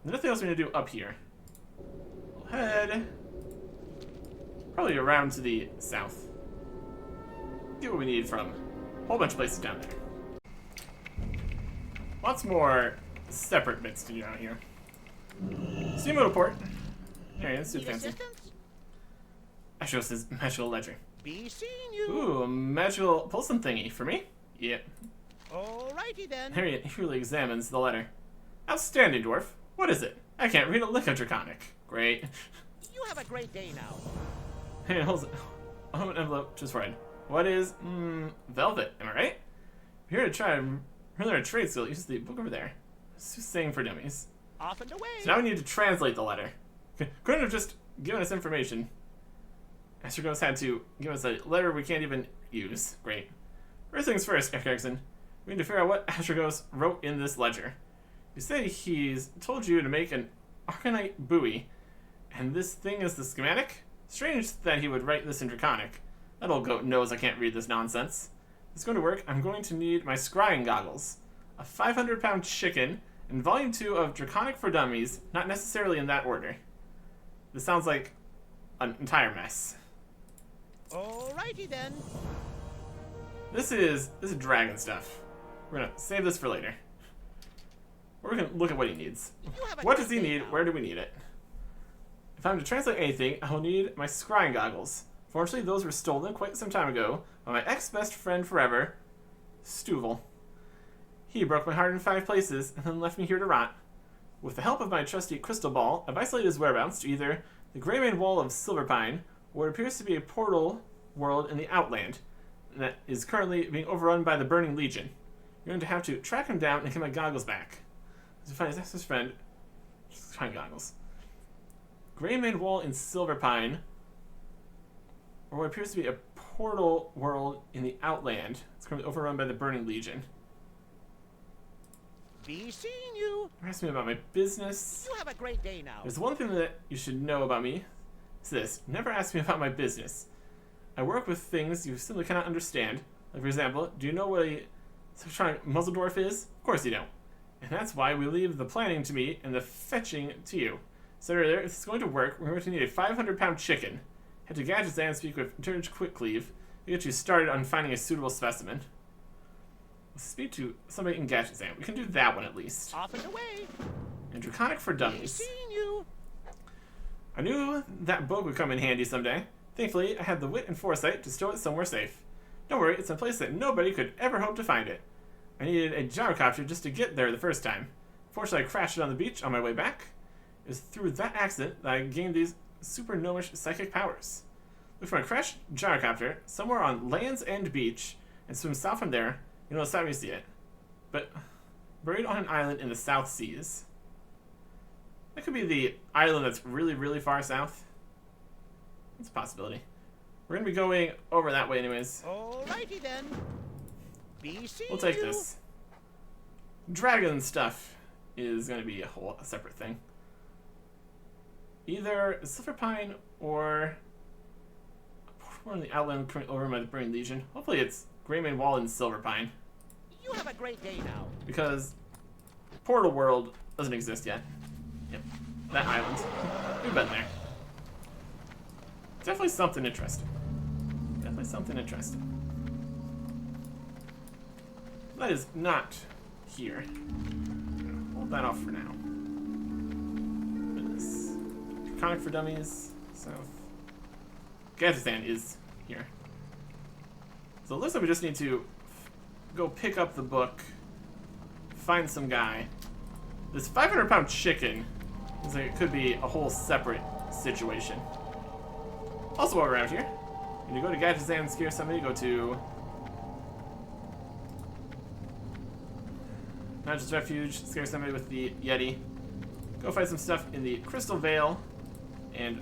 There's nothing else we need to do up here. We'll head probably around to the south. Get what we need from a whole bunch of places down there. Lots more separate bits to do out here. Steamboat port. There he is, too Need fancy. assistance? Actually, it says magical ledger. Be seeing you. Ooh, a magical pulsing thingy for me? Yep. Alrighty then. Harriet really examines the letter. Outstanding, dwarf. What is it? I can't read a lick of Draconic. Great. You have a great day now. Hey, hold it. Oh, an envelope just right. What is, velvet, am I right? If you're here to try and learn a trade skill, use the book over there. Soothsaying for Dummies. Off and away. So now we need to translate the letter. Couldn't have just given us information. Astrogos had to give us a letter we can't even use. Great. First things first, Erickson. We need to figure out what Astrogos wrote in this ledger. You say he's told you to make an Arcanite buoy, and this thing is the schematic? Strange that he would write this in Draconic. That old goat knows I can't read this nonsense. If it's going to work, I'm going to need my scrying goggles, a 500-pound chicken, and Volume 2 of Draconic for Dummies, not necessarily in that order. This sounds like an entire mess. Alrighty then. This is dragon stuff. We're gonna save this for later. We're gonna look at what he needs. What does he need? Where do we need it? If I'm to translate anything, I will need my scrying goggles. Fortunately, those were stolen quite some time ago by my ex-best friend forever, Stuvel. He broke my heart in 5 places and then left me here to rot. With the help of my trusty crystal ball, I've isolated his whereabouts to either the Greymane Wall of Silverpine, or what appears to be a portal world in the Outland that is currently being overrun by the Burning Legion. You're going to have to track him down and get my goggles back. To find his ex friend, find goggles. Greymane Wall in Silverpine, or what appears to be a portal world in the Outland. It's currently overrun by the Burning Legion. Be seeing you. Ask me about my business. You have a great day now. There's one thing that you should know about me. It's this. Never ask me about my business. I work with things you simply cannot understand. Like, for example, do you know what a subtronic muzzle dwarf is? Of course you don't. And that's why we leave the planning to me and the fetching to you. So earlier, if it's going to work, we're going to need a 500-pound chicken. Head to Gadget's and speak with Turge Quickcleave to get you started on finding a suitable specimen. Speak to somebody in Gadget's End. We can do that one at least. Off and away. And Draconic for Be Dummies. seeing you. I knew that book would come in handy someday. Thankfully, I had the wit and foresight to stow it somewhere safe. Don't worry, it's a place that nobody could ever hope to find it. I needed a gyrocopter just to get there the first time. Fortunately, I crashed it on the beach on my way back. It was through that accident that I gained these super gnomish psychic powers. Look for a crashed gyrocopter somewhere on Land's End Beach and swim south from there. You know, it's time you see it. But buried on an island in the South Seas. That could be the island that's really, really far south. That's a possibility. We're going to be going over that way anyways. Alrighty then. Be seeing We'll take you. this. Dragon stuff is going to be a whole separate thing. Either Silverpine or we're in the Outland over by the Burning Legion. Hopefully it's Greymane Wall and Silverpine. You have a great day now. Because Portal World doesn't exist yet. Yep. That island. We've been there. Definitely something interesting. Definitely something interesting. That is not here. Hold that off for now. What is this? Draconic for Dummies. South. Gadgetan is here. So it looks like we just need to go pick up the book, find some guy. This 500-pound chicken is like it could be a whole separate situation. Also, while we're out here, you go to Gadgetan and scare somebody. Go to Magic's Refuge, scare somebody with the Yeti. Go find some stuff in the Crystal Vale, and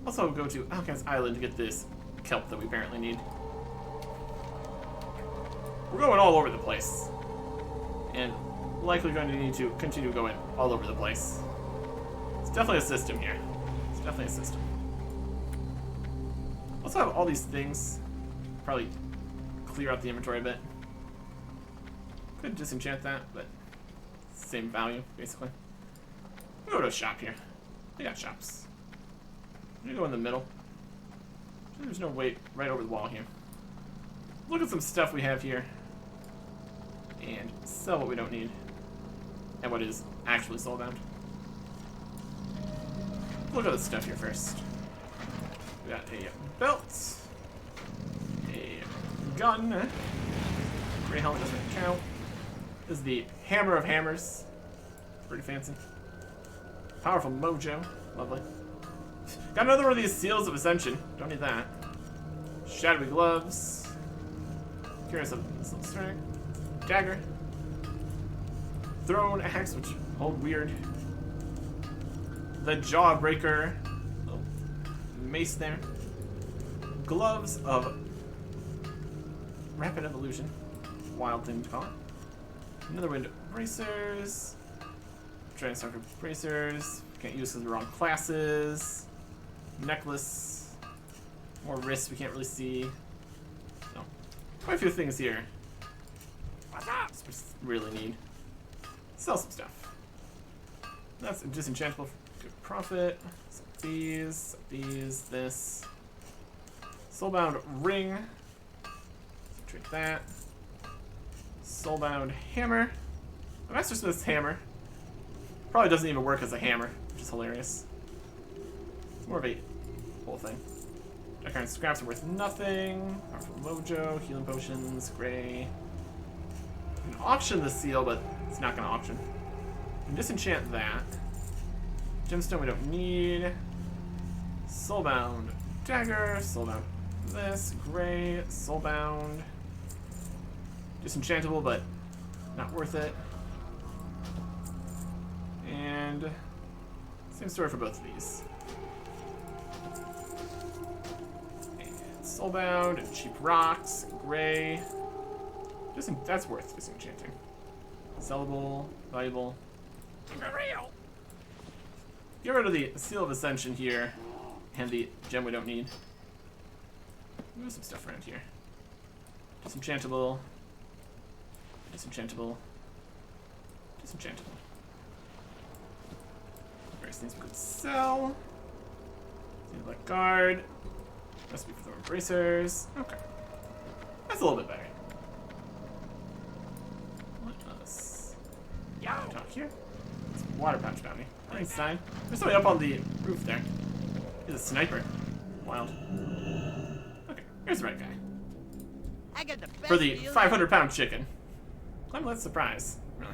also go to Alcan's Island to get this kelp that we apparently need. We're going all over the place, and likely going to need to continue going all over the place. It's definitely a system here. It's definitely a system. Also have all these things. Probably clear out the inventory a bit. Could disenchant that, but same value, basically. We'll go to a shop here. They got shops. I'm gonna go in the middle. There's no way right over the wall here. Look at some stuff we have here. And sell what we don't need. And what is actually soulbound. Look at the stuff here first. We got a belt. A gun. Grey helmet doesn't count. This is the Hammer of Hammers. Pretty fancy. Powerful mojo. Lovely. Got another one of these seals of ascension. Don't need that. Shadowy gloves. Curious of strength. Dagger. Throne axe, which hold weird. The jawbreaker. Oh, mace there. Gloves of rapid evolution. Wild thing to call it. Another wind bracers. Trying to start with bracers. Can't use because the wrong classes. Necklace. More wrists we can't really see. No. Quite a few things here. What's up? We really need. Sell some stuff. That's disenchantable. Good profit. These, this. Soulbound ring. Trade that. Soulbound hammer. A Master Smith's hammer. Probably doesn't even work as a hammer, which is hilarious. It's more of a whole thing. That kind of scraps are worth nothing. Powerful mojo, healing potions, gray. You can auction the seal, but it's not going to auction. You can disenchant that. Gemstone we don't need. Soulbound dagger, soulbound this, gray, soulbound. Disenchantable, but not worth it. And same story for both of these. And soulbound and cheap rocks, and gray. That's worth disenchanting. Sellable, valuable. Get rid of the Seal of Ascension here, and the gem we don't need. Move some stuff around here. Disenchantable. Disenchantable. Disenchantable. Various things we could sell. Like guard. Recipe for the bracers. Okay. That's a little bit better. What else? Yeah, talk here. It's water pouch bounty. Thanks, sign. There's somebody up on the roof there. He's a sniper. Wild. Okay, here's the right guy. I got the best For the deal. 500-pound chicken. I'm less surprised. Really.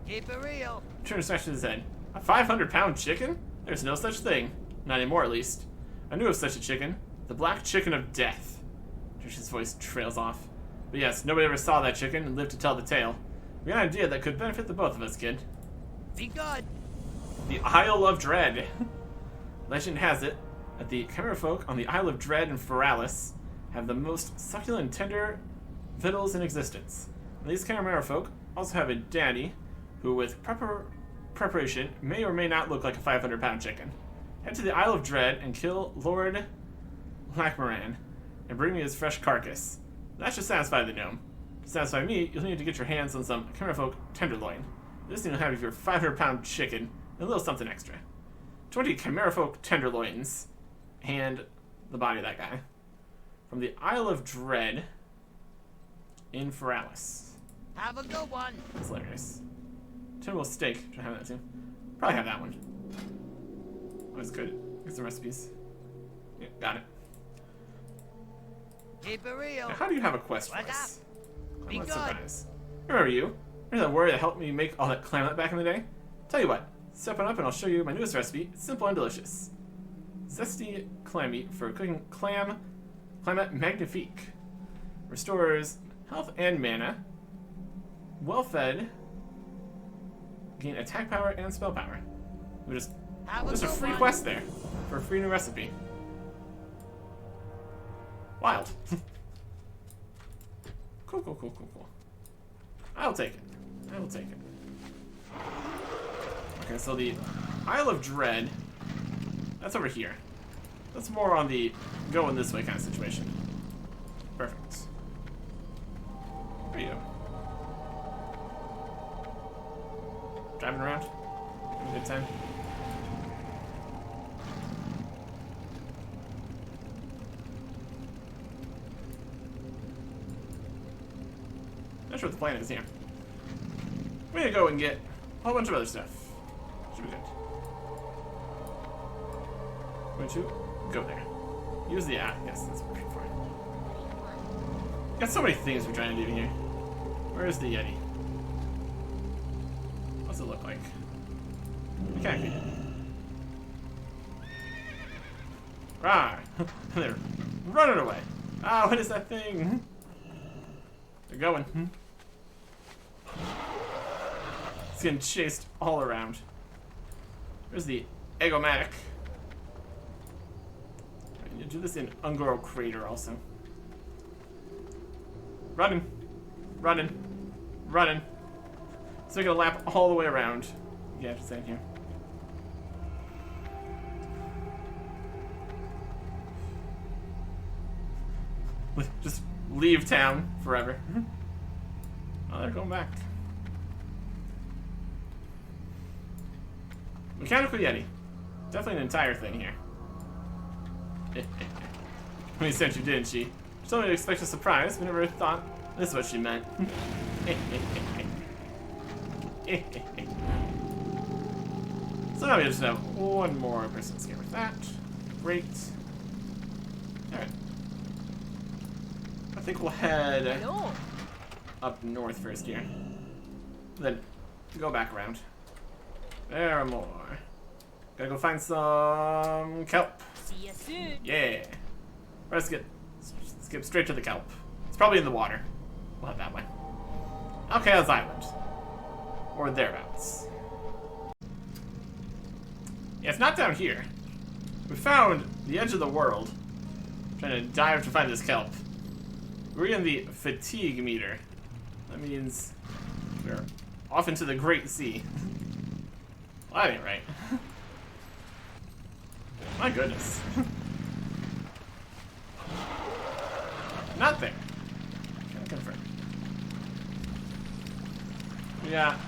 Keep it real. Turner scratches his head. A 500-pound chicken? There's no such thing. Not anymore, at least. I knew of such a chicken. The black chicken of death. Trish's voice trails off. But yes, nobody ever saw that chicken and lived to tell the tale. We got an idea that could benefit the both of us, kid. Be good. The Isle of Dread. Legend has it that the Chimera folk on the Isle of Dread in Feralis have the most succulent and tender victuals in existence. And these Chimera folk also have a daddy who, with preparation, may or may not look like a 500-pound chicken. Head to the Isle of Dread and kill Lord Lackmoran and bring me his fresh carcass. That should satisfy the gnome. To satisfy me, you'll need to get your hands on some Chimera folk tenderloin. This thing will have your 500-pound chicken and a little something extra. 20 Chimera folk tenderloins and the body of that guy. From the Isle of Dread in Feralis. Have a good one. That's hilarious. Timberwolf steak. Should I have that too? Probably have that one. Always good. Get some recipes. Yeah, got it. Keep it real. Now, how do you have a quest What's voice? up? Be I'm not good. surprised. Remember you? Remember that warrior that helped me make all that clamlet back in the day? Tell you what. Step on up and I'll show you my newest recipe. It's simple and delicious. Zesty clam meat for cooking clamlet magnifique. Restores health and mana. Well fed. Gain attack power and spell power. We just Have there's a good free one. quest there for a free new recipe. Wild. Cool. I'll take it. I will take it. Okay, so the Isle of Dread, that's over here. That's more on the going this way kind of situation. Perfect. There you go. Driving around. Having a good time. Not sure what the plan is here. We're gonna go and get a whole bunch of other stuff. Should be good. Going to go there. Use the app. Yes, that's what we're looking for. Got so many things we're trying to do here. Where is the Yeti? What's it look like? I can't beat it. Rah! They're running away. Ah, what is that thing? They're going. It's getting chased all around. There's the Egomatic. I need to do this in Ungoro Crater also. Running. Running. Running. So I'm gonna lap all the way around. Yeah, just saying here. Just leave town forever. Oh, they're going back. Mechanical Yeti. Definitely an entire thing here. When he sent you, didn't she? She told me to expect a surprise. We never thought this is what she meant. So now we just have one more person scared with that. Great. Alright. I think we'll head Hello. up north first here. Then go back around. There are more. Gotta go find some kelp. See you soon. Yeah. Let's skip straight to the kelp. It's probably in the water. We'll head that way. Alka's Island. Or thereabouts. Yeah, it's not down here. We found the edge of the world. Trying to dive to find this kelp. We're in the fatigue meter. That means we're off into the Great Sea. Well, that ain't right. My goodness. Nothing. Can't confirm. We got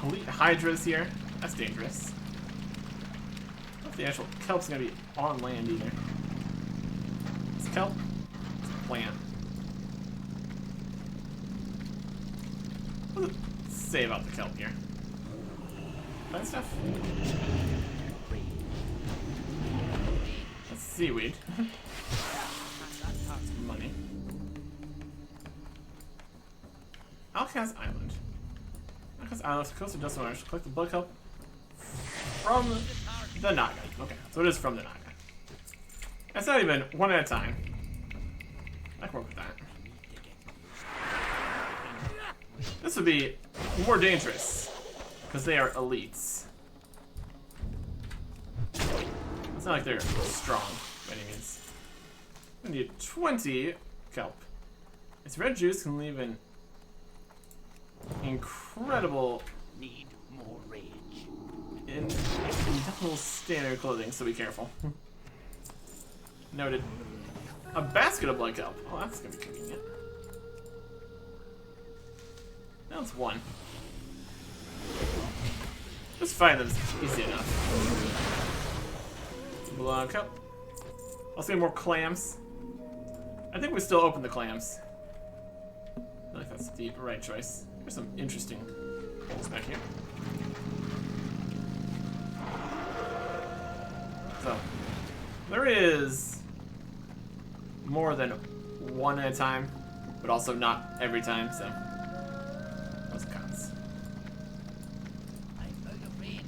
elite hydras here. That's dangerous. I don't know if the actual kelp's gonna be on land either. It's kelp. It's a plant. What does it say about the kelp here? Find stuff? That's seaweed. Money. Alka's Island. Alka's Island is the coast of Dustin Marsh. Collect the blood kelp from the Naga. Okay, so it is from the Naga. That's not even one at a time. I can work with that. This would be more dangerous because they are elites. It's not like they're strong by any means. We need 20 kelp. Its red juice can leave an incredible Need more rage. in double standard clothing, so be careful. Noted. A basket of blood kelp. Oh, that's gonna be convenient. That's one. Just find them is easy enough. Blood kelp. I'll say more clams. I think we still open the clams. I feel like that's the right choice. There's some interesting holes back here. So, there is more than one at a time, but also not every time, so those are cons. I'm out of range.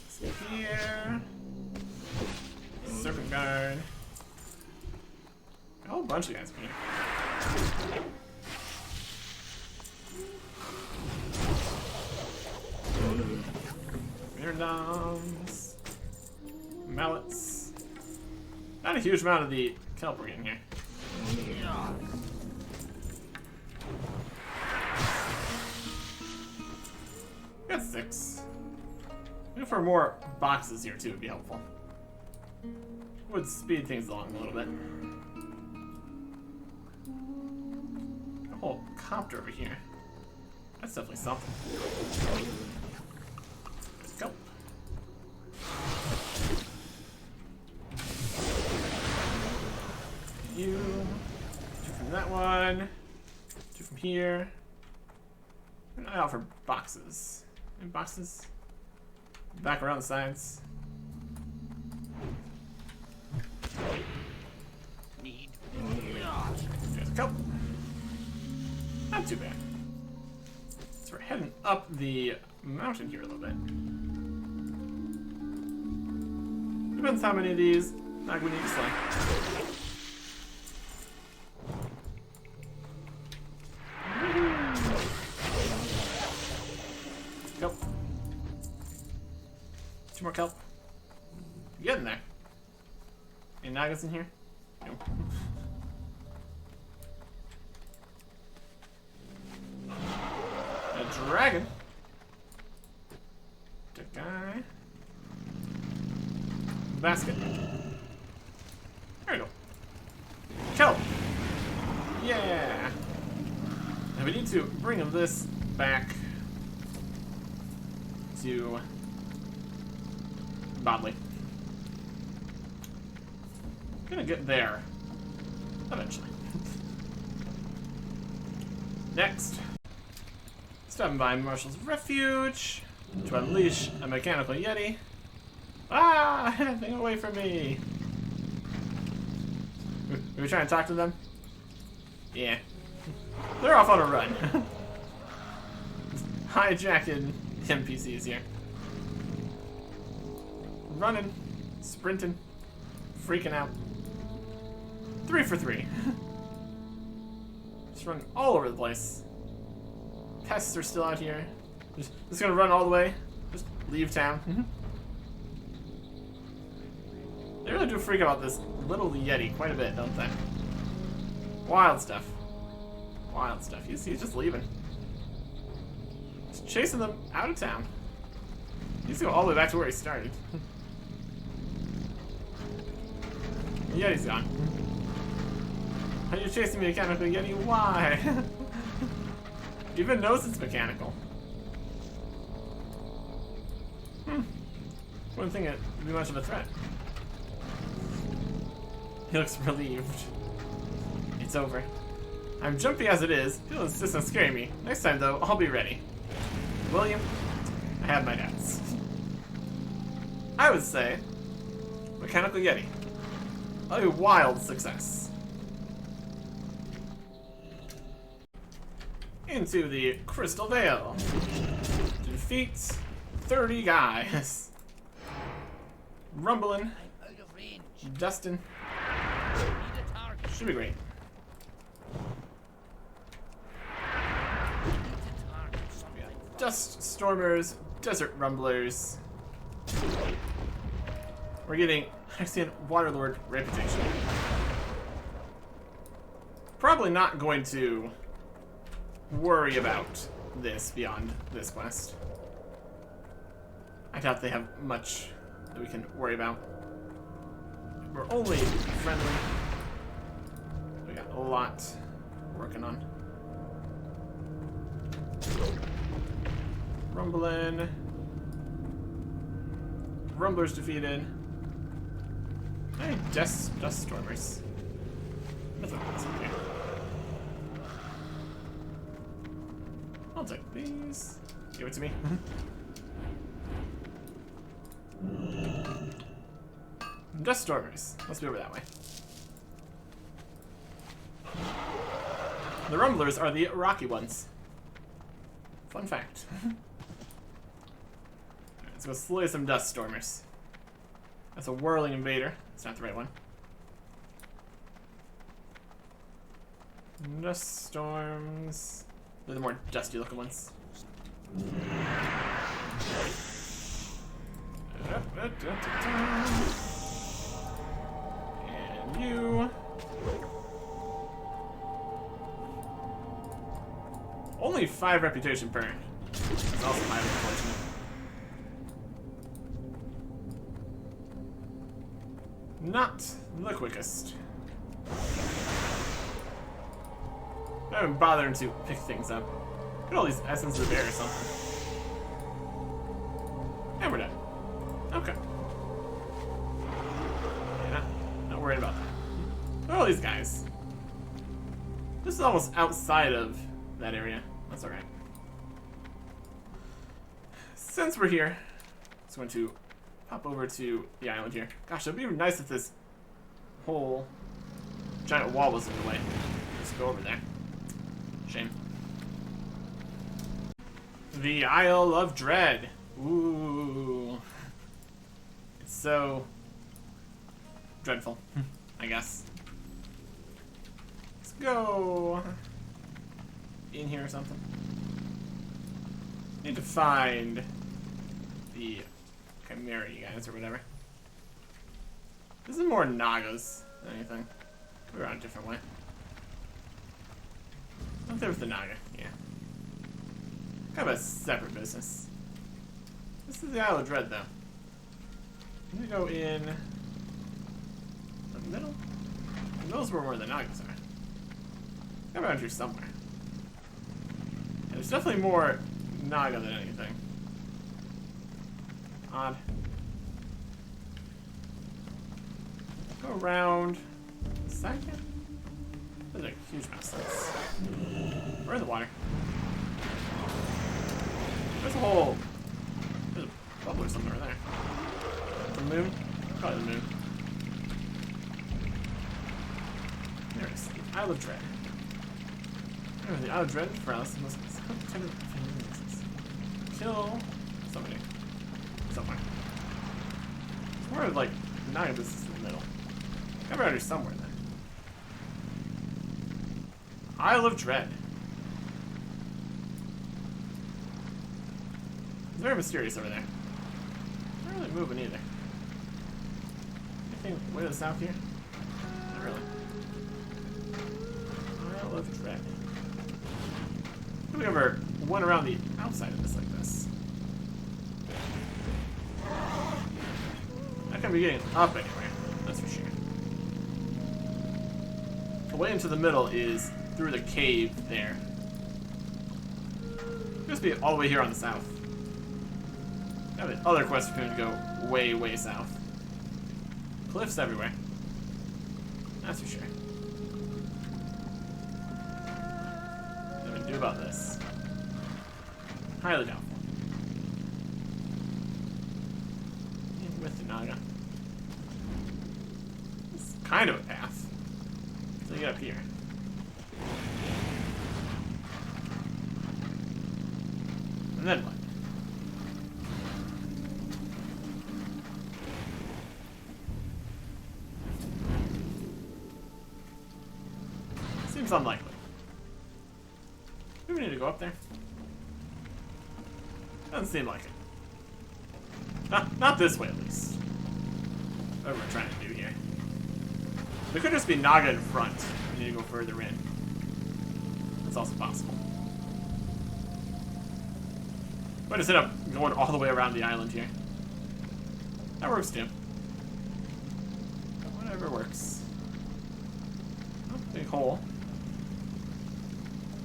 See here. Serpent guard. A whole bunch of guys in here. Mirrodons. Mallets. Not a huge amount of the kelp we're getting here. We got 6. Looking for more boxes here too would be helpful. Would speed things along a little bit. A whole copter over here. That's definitely something. Let's go. You. 2 from that one. 2 from here. An eye out for boxes. Any boxes? Back around the sides. Need. There's a couple. Not too bad. So we're heading up the mountain here a little bit. Depends how many of these we need to slay. Kelp. 2 more kelp. You're getting there. Any nagas in here? No. A dragon. The guy. Basket. There we go. Kelp. Yeah. And we need to bring this back to Bodley. Gonna get there eventually. Next, stopping by Marshall's Refuge to unleash a mechanical yeti. Ah! Anything away from me! Are we trying to talk to them? Yeah. They're off on a run. Hijacking NPCs here. Running, sprinting, freaking out. 3 for 3. Just running all over the place. Pests are still out here. Just gonna run all the way. Just leave town. They really do freak about this little Yeti quite a bit, don't they? Wild stuff. Wild stuff. He's just leaving. Just chasing them out of town. He's going all the way back to where he started. The Yeti's gone. Are you chasing me mechanical Yeti? Why? Even knows it's mechanical. Wouldn't think it'd be much of a threat. He looks relieved. It's over. I'm jumpy as it is. He'll insist on scaring me. Next time, though, I'll be ready. William, I have my doubts. I would say Mechanical Yeti. A wild success. Into the Crystal Vale. Defeat 30 guys. Rumbling. I'm out of range. Dustin. Need a target. Should be great. Need to target something. Dust Stormers, Desert Rumblers. We're getting actually a Waterlord reputation. Probably not going to worry about this beyond this quest. I doubt they have much that we can worry about. We're only friendly. We got a lot we're working on. Rumbling. Rumblers defeated. Hey, Dust Stormers. Nothing else in here. I'll take these. Give it to me. Dust Stormers. Let's be over that way. The Rumblers are the rocky ones. Fun fact. Let's go slay some Dust Stormers. That's a Whirling Invader. It's not the right one. Dust Storms. They're the more dusty looking ones. And you. Only 5 reputation per. It's also highly unfortunate. Not the quickest. I haven't bothered to pick things up. Look at all these Essence of Air or something. And we're done. Okay. Yeah, not worried about that. Look at all these guys. This is almost outside of that area. That's alright. Since we're here, I'm just going to pop over to the island here. Gosh, it'd be nice if this whole giant wall was in the way. Just go over there. Shame. The Isle of Dread. Ooh. It's so dreadful, I guess. Let's go in here or something. Need to find the Chimera guys or whatever. This is more Nagas than anything. We're on a different way. Up there with the Naga, yeah. Kind of a separate business. This is the Isle of Dread, though. I'm gonna go in the middle. And those were where the Nagas are. Come around here somewhere. Yeah, there's definitely more Naga than anything. Odd. Go around a second. There's a huge amount of sense. We're in the water. There's a whole... There's a bubble or something over there. The moon? Probably the moon. There it is. The Isle of Dread. The Isle of Dread for us must kill somebody. Somewhere. It's more of like Naga business in the middle. Come around here somewhere then. Isle of Dread. It's very mysterious over there. Not really moving either. Anything way to the south here? Not really. Isle of Dread. If we ever went around the outside of this like this. Not gonna be getting up anywhere, that's for sure. The way into the middle is through the cave there. Just be all the way here on the south. Now the other quest is going to go way, way south. Cliffs everywhere. That's for sure. What do we do about this? Highly doubtful. In with the Naga. It's kind of a path. So you get up here. And then what? Seems unlikely. Do we need to go up there? Doesn't seem like it. Not this way, at least. What we're trying to do here. There could just be Naga in front. We need to go further in. That's also possible. Might just end up going all the way around the island here. That works too. Whatever works. Oh, big hole.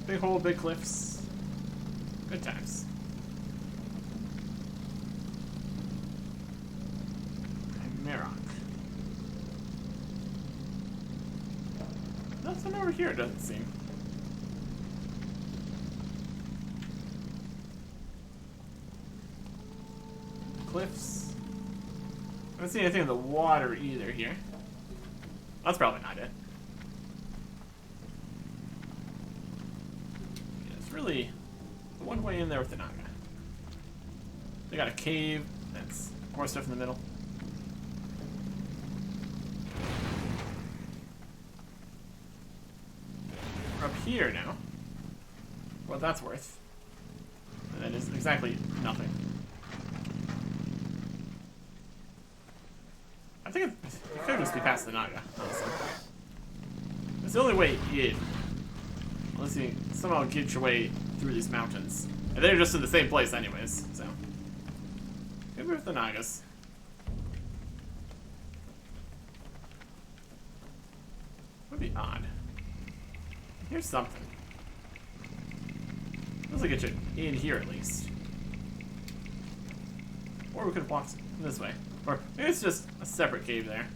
Big hole, big cliffs. Good times. Chimera. Nothing over here, doesn't seem. Cliffs. I don't see anything in the water either here. That's probably not it. Yeah, it's really the one way in there with the Naga. They got a cave. That's more stuff in the middle. We're up here now. What that's worth. And that is exactly nothing. I think it could just be past the Naga, honestly. It's the only way in. Unless you somehow get your way through these mountains. And they're just in the same place anyways, so. Maybe with the Nagas. Would be odd. Here's something. Looks like it should in here at least. Or we could have walked this way. Or maybe it's just a separate cave there.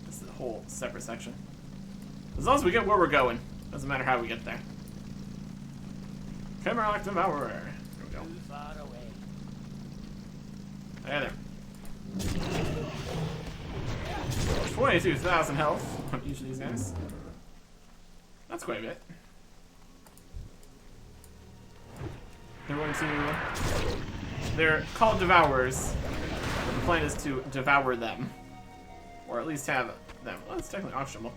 This is a whole separate section. As long as we get where we're going, doesn't matter how we get there. Chimera Devour. Here we go. Too far away. Hey there. 22,000 health on each of these guys. That's quite a bit. They're going to... They're called Devourers. The plan is to devour them. Or at least have them. Well, it's technically optional.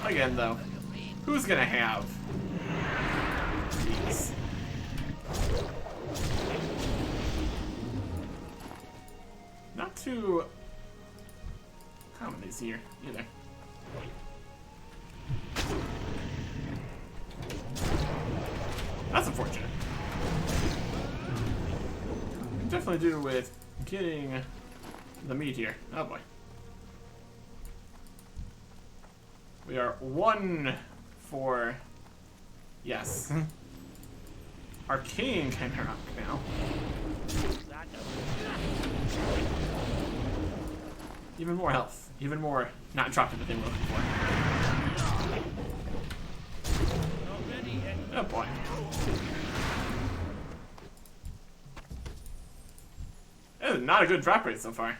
Again, though, who's gonna have these? Not too common these here, either. That's unfortunate. Definitely do with getting the meat here. Oh boy. We are 1 for... Yes. Arcane Chimera now. Even more health. Even more not dropping the thing we're looking for. Oh boy. That is not a good drop rate so far.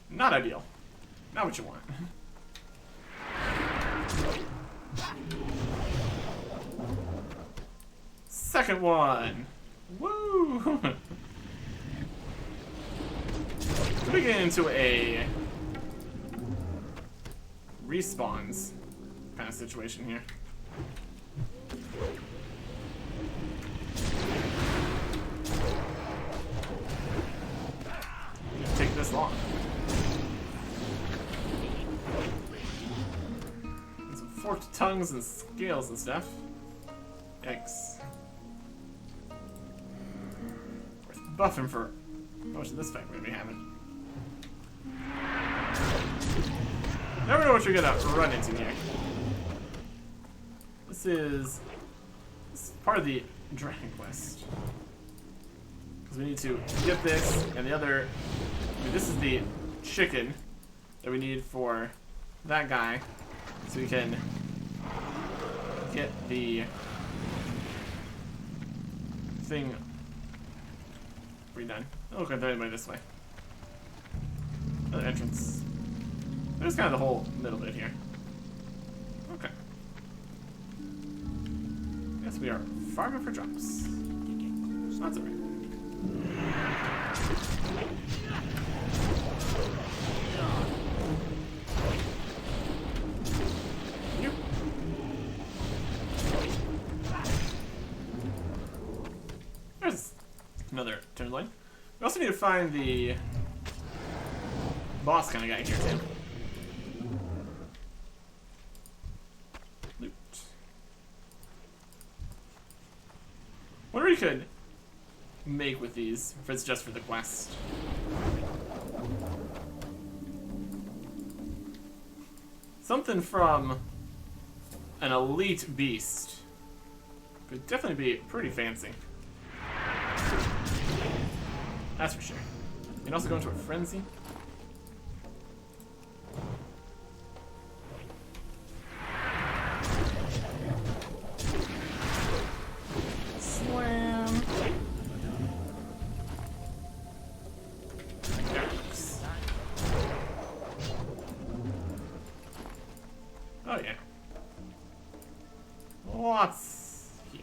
Not ideal. Not what you want. Second one. Woo! We get into a respawns kind of situation here. It'll take this long. And some forked tongues and scales and stuff. Yikes. Worth buffing for most of this fight we're gonna be having. Never know what you're gonna run into here. This is part of the Dragon Quest. Because we need to get this, and the other... I mean, this is the chicken that we need for that guy. So we can get the thing redone. Oh, look, there's anybody this way. Another entrance. There's kind of the whole middle bit here. Okay. Guess we are farming for drops. That's alright. Yep. There's another turn lane. We also need to find the boss kind of guy here too. Loot. Wonder what we could make with these if it's just for the quest. Something from an elite beast could definitely be pretty fancy. That's for sure. You can also go into a frenzy. Slam. Yikes. Oh yeah. Lots here.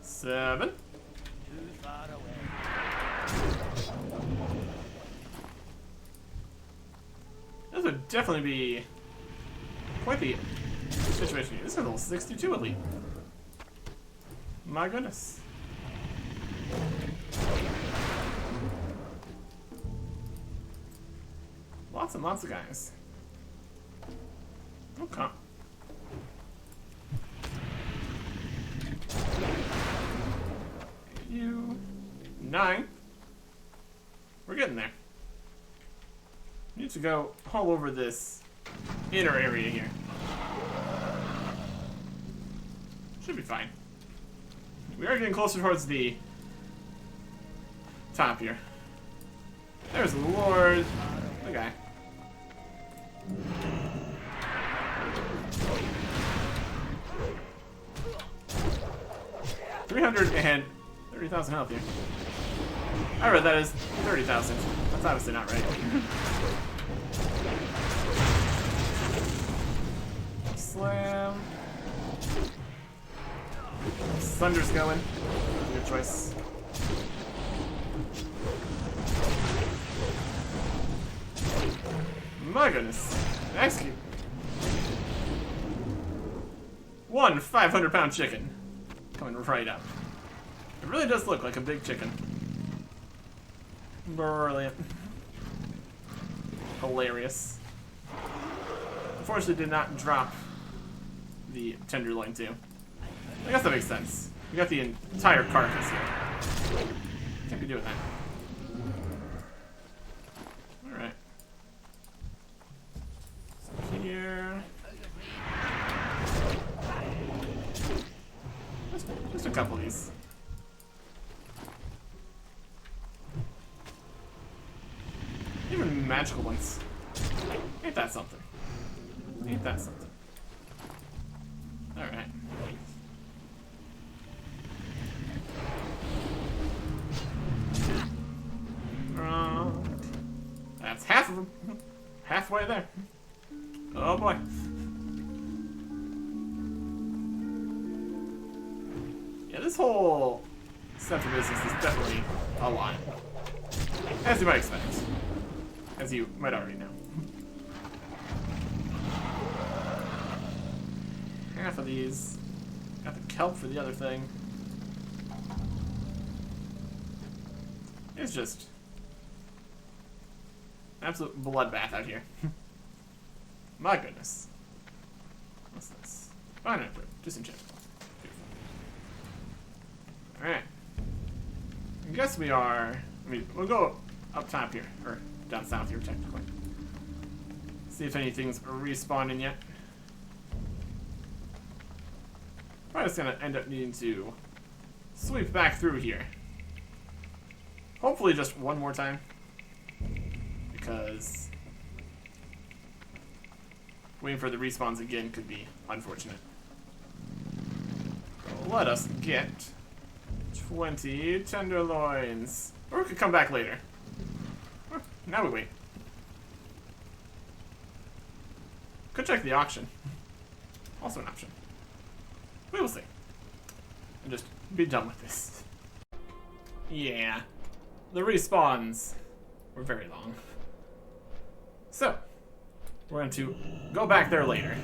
Seven. Too far away. This would definitely be quite the situation here. This is a level 62 elite. My goodness. Lots and lots of guys. Okay. You 9. We're getting there. We need to go all over this inner area here. Should be fine. We are getting closer towards the top here. There's the Lord. The guy. 330,000 health here. I read that as 30,000. That's obviously not right. Slam. Thunder's going. Good choice. My goodness. Execute. One 500-pound chicken. Coming right up. It really does look like a big chicken. Brilliant. Hilarious. Unfortunately, did not drop the tenderloin too. I guess that makes sense. We got the entire carcass here. Can't be doing that. Alright. So here. Just a couple of these. Even magical ones. Ain't that something? Ain't that something? Alright. That's half of them. Halfway there. Oh boy. Yeah, this whole center business is definitely a lot. As you might expect. As you might already know. Half of these. Got the kelp for the other thing. It's just absolute bloodbath out here. My goodness. What's this? Fine, disenchant. Alright. I guess we are. I mean, we'll go up top here, or down south here, technically. See if anything's respawning yet. Probably just gonna end up needing to sweep back through here. Hopefully just one more time. Because waiting for the respawns again could be unfortunate. So let us get 20 tenderloins. Or we could come back later. Now we wait. Could check the auction. Also an option. We will see. And just be done with this. Yeah. The respawns were very long. So, we're going to go back there later.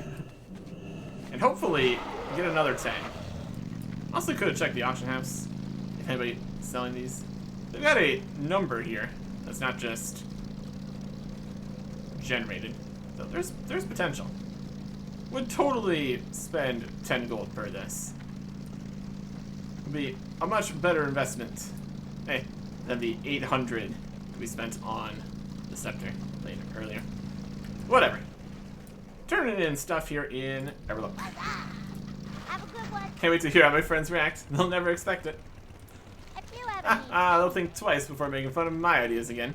And hopefully get another 10. Also could have checked the auction house. If anybody's selling these. They've got a number here that's not just generated. So there's potential. Would totally spend 10 gold per this. Would be a much better investment than the 800 we spent on the scepter earlier. Whatever. Turning in stuff here in Everlook. Have a good one. Can't wait to hear how my friends react. They'll never expect it. If you ever need They'll think twice before making fun of my ideas again.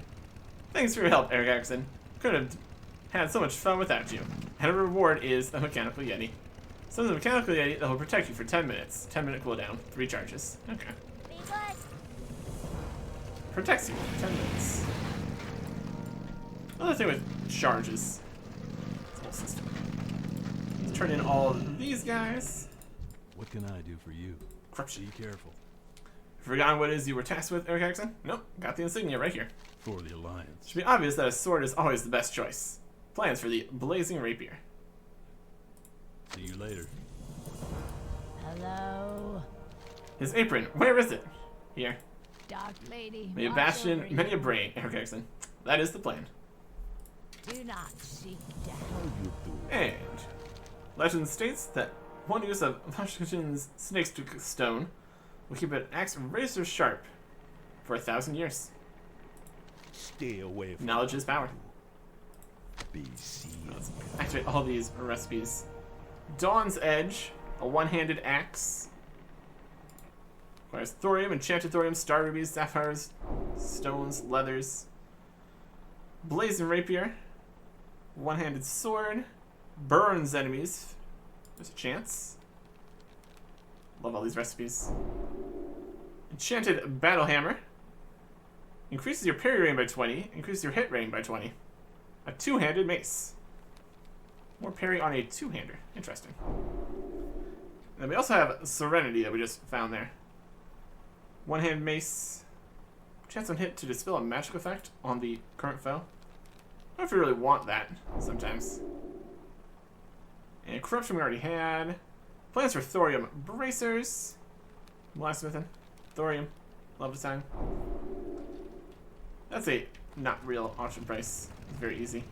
Thanks for your help, Eric Erickson. Could have had so much fun without you. And a reward is the Mechanical Yeti. So the Mechanical Yeti that will protect you for 10 minutes. 10-minute cooldown, 3 charges. Okay. be good. Protects you for 10 minutes. Another thing with charges. This whole system. Let's turn in all of these guys. What can I do for you? Corruption. Be careful. Forgotten what it is you were tasked with, Eric Erickson? Nope, got the insignia right here. For the Alliance. Should be obvious that a sword is always the best choice. Plans for the blazing rapier. See you later. Hello, His apron, where is it? Here. Dark Lady. Many a watch bastion, over many a you. brain, Eric Erickson. That is the plan. Do not seek death. And legend states that one use of Washington's snake's stone will keep an axe razor sharp for 1,000 years. Stay away from Knowledge is power. BC. Let's activate all these recipes. Dawn's Edge, a one-handed axe. Requires thorium, enchanted thorium, star rubies, sapphires, stones, leathers. Blazing rapier, one-handed sword, burns enemies. There's a chance. Love all these recipes. Enchanted Battle Hammer. Increases your parry range by 20. Increases your hit range by 20. A two-handed mace. More parry on a two-hander. Interesting. And then we also have Serenity that we just found there. One-hand mace. Chance on hit to dispel a magic effect on the current foe. I don't know if you really want that sometimes. And Corruption we already had. Plans for Thorium Bracers. Blacksmithing. Thorium. Love design. That's a not real auction price. It's very easy.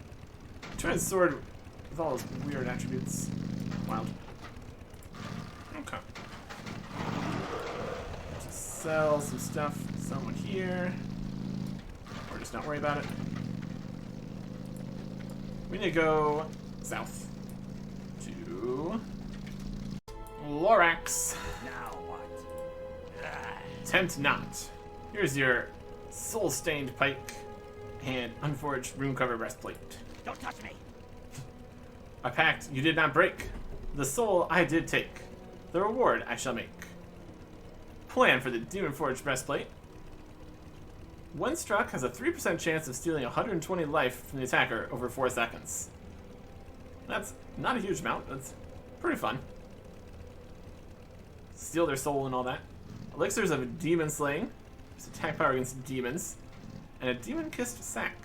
Trident Sword with all those weird attributes. Wild. Okay. Just sell some stuff. Someone here. Or just not worry about it. We need to go south. To Lorax. Now what? Tempt not. Here's your soul-stained pike and unforged rune-covered breastplate. Don't touch me. A pact you did not break. The soul I did take. The reward I shall make. Plan for the demon-forged breastplate. When struck, has a 3% chance of stealing 120 life from the attacker over 4 seconds. That's not a huge amount. That's pretty fun. Steal their soul and all that. Elixirs of demon slaying. It's attack power against demons. And a demon-kissed sack.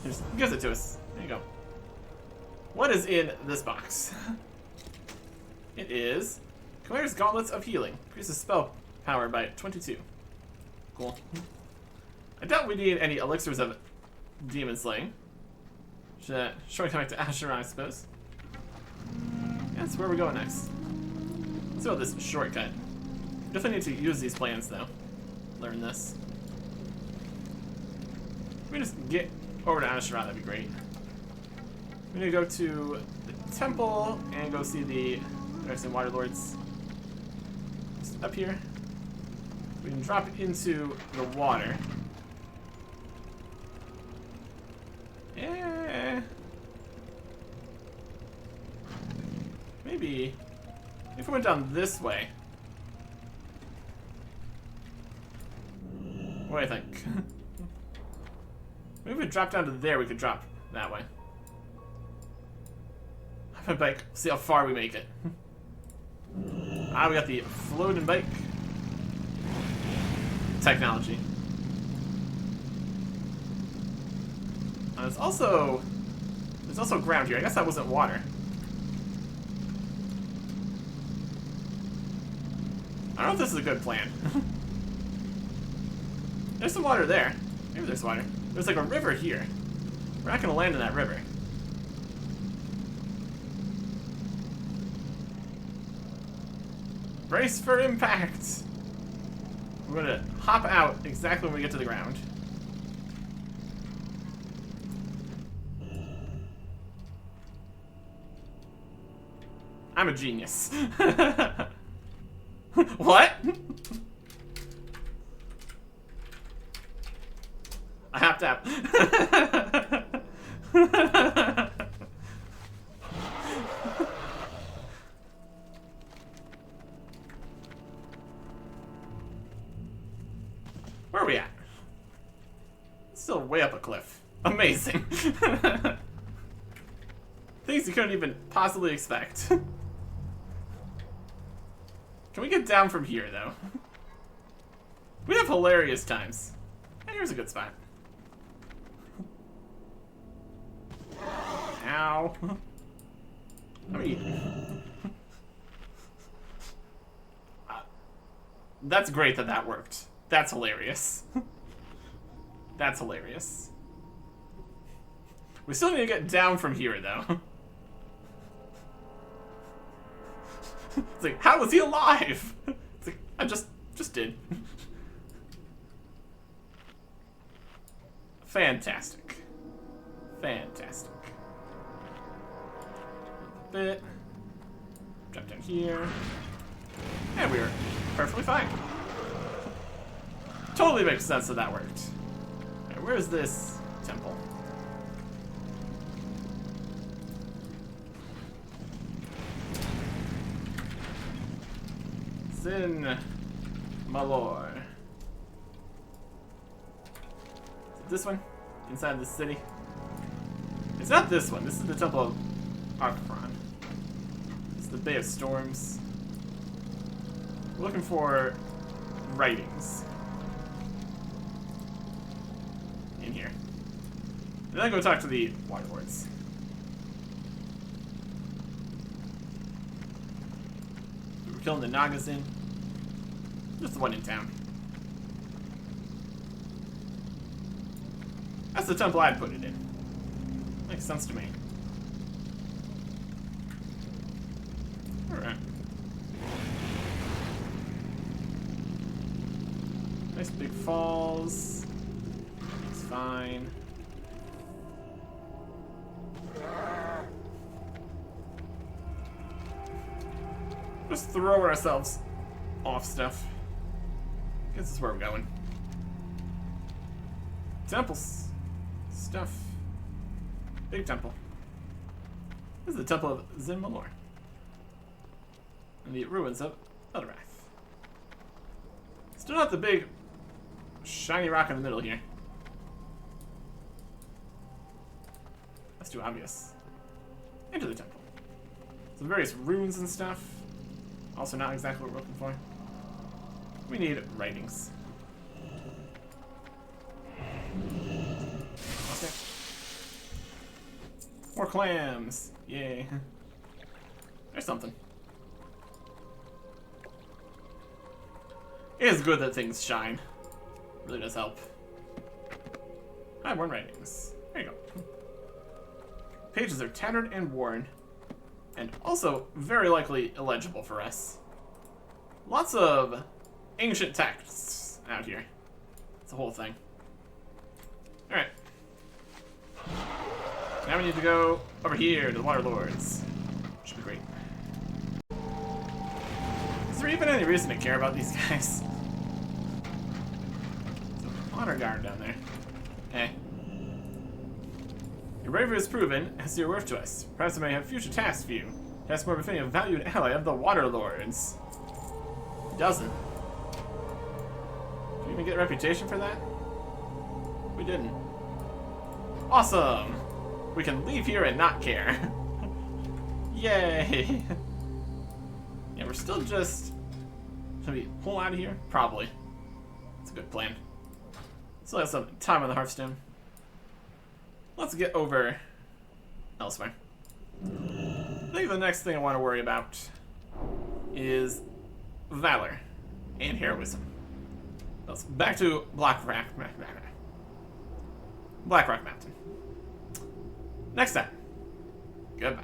Just gives it to us. There you go. What is in this box? It is Khmer's Gauntlets of Healing. Increases spell power by 22. Cool. I doubt we need any elixirs of demon slaying. Short time to Asheron, I suppose. That's where we're going next. Let's go with this shortcut. Definitely need to use these plans though. Learn this. If we just get over to Anachronist, that'd be great. We're gonna go to the temple and go see the Water Lords. Just up here. We can drop into the water. Maybe if we went down this way. What do you think? Maybe if we drop down to there, we could drop that way. Have a bike. See how far we make it. We got the floating bike technology. There's also ground here. I guess that wasn't water. I don't know if this is a good plan. There's some water there. Maybe there's water. There's like a river here. We're not gonna land in that river. Brace for impact! We're gonna hop out exactly when we get to the ground. I'm a genius. What? I hopped out. Where are we at? Still way up a cliff. Amazing. Things you couldn't even possibly expect. Can we get down from here, though? We have hilarious times. And here's a good spot. Ow. I mean... that's great that that worked. That's hilarious. That's hilarious. We still need to get down from here, though. It's like, how was he alive? It's like, I just did. Fantastic. Fantastic. A bit. Drop down here. And we were perfectly fine. Totally makes sense that that worked. Alright, where's this temple? Zin Malor. Is it this one? Inside the city? It's not this one. This is the Temple of Anachronist. It's the Bay of Storms. We're looking for writings. In here. And then go talk to the Water Lords. We're killing the Nagas in. Just the one in town. That's the temple I'd put it in. Makes sense to me. Alright. Nice big falls. It's fine. Just throw ourselves off stuff. Guess this is where we're going. Temples. Stuff. Big temple. This is the Temple of Zin Malor. And the ruins of Eldorath. Still not the big shiny rock in the middle here. That's too obvious. Into the temple. Some various runes and stuff. Also not exactly what we're looking for. We need writings. Okay. More clams. Yay. There's something. It is good that things shine. Really does help. More writings. There you go. Pages are tattered and worn. And also very likely illegible for us. Lots of ancient texts out here. It's a whole thing. Alright. Now we need to go over here to the Water Lords. Should be great. Is there even any reason to care about these guys? There's an honor guard down there. Eh. Your bravery is proven as your worth to us. Perhaps I may have future tasks for you. Task more befitting a valued ally of the Water Lords. He doesn't. Did we even get a reputation for that? We didn't. Awesome! We can leave here and not care. Yay! Yeah, we're still just... Should we pull out of here? Probably. That's a good plan. Still have some time on the Hearthstone. Let's get over elsewhere. I think the next thing I want to worry about is Valor and Heroism. Let's back to Blackrock Mountain. Next time. Goodbye.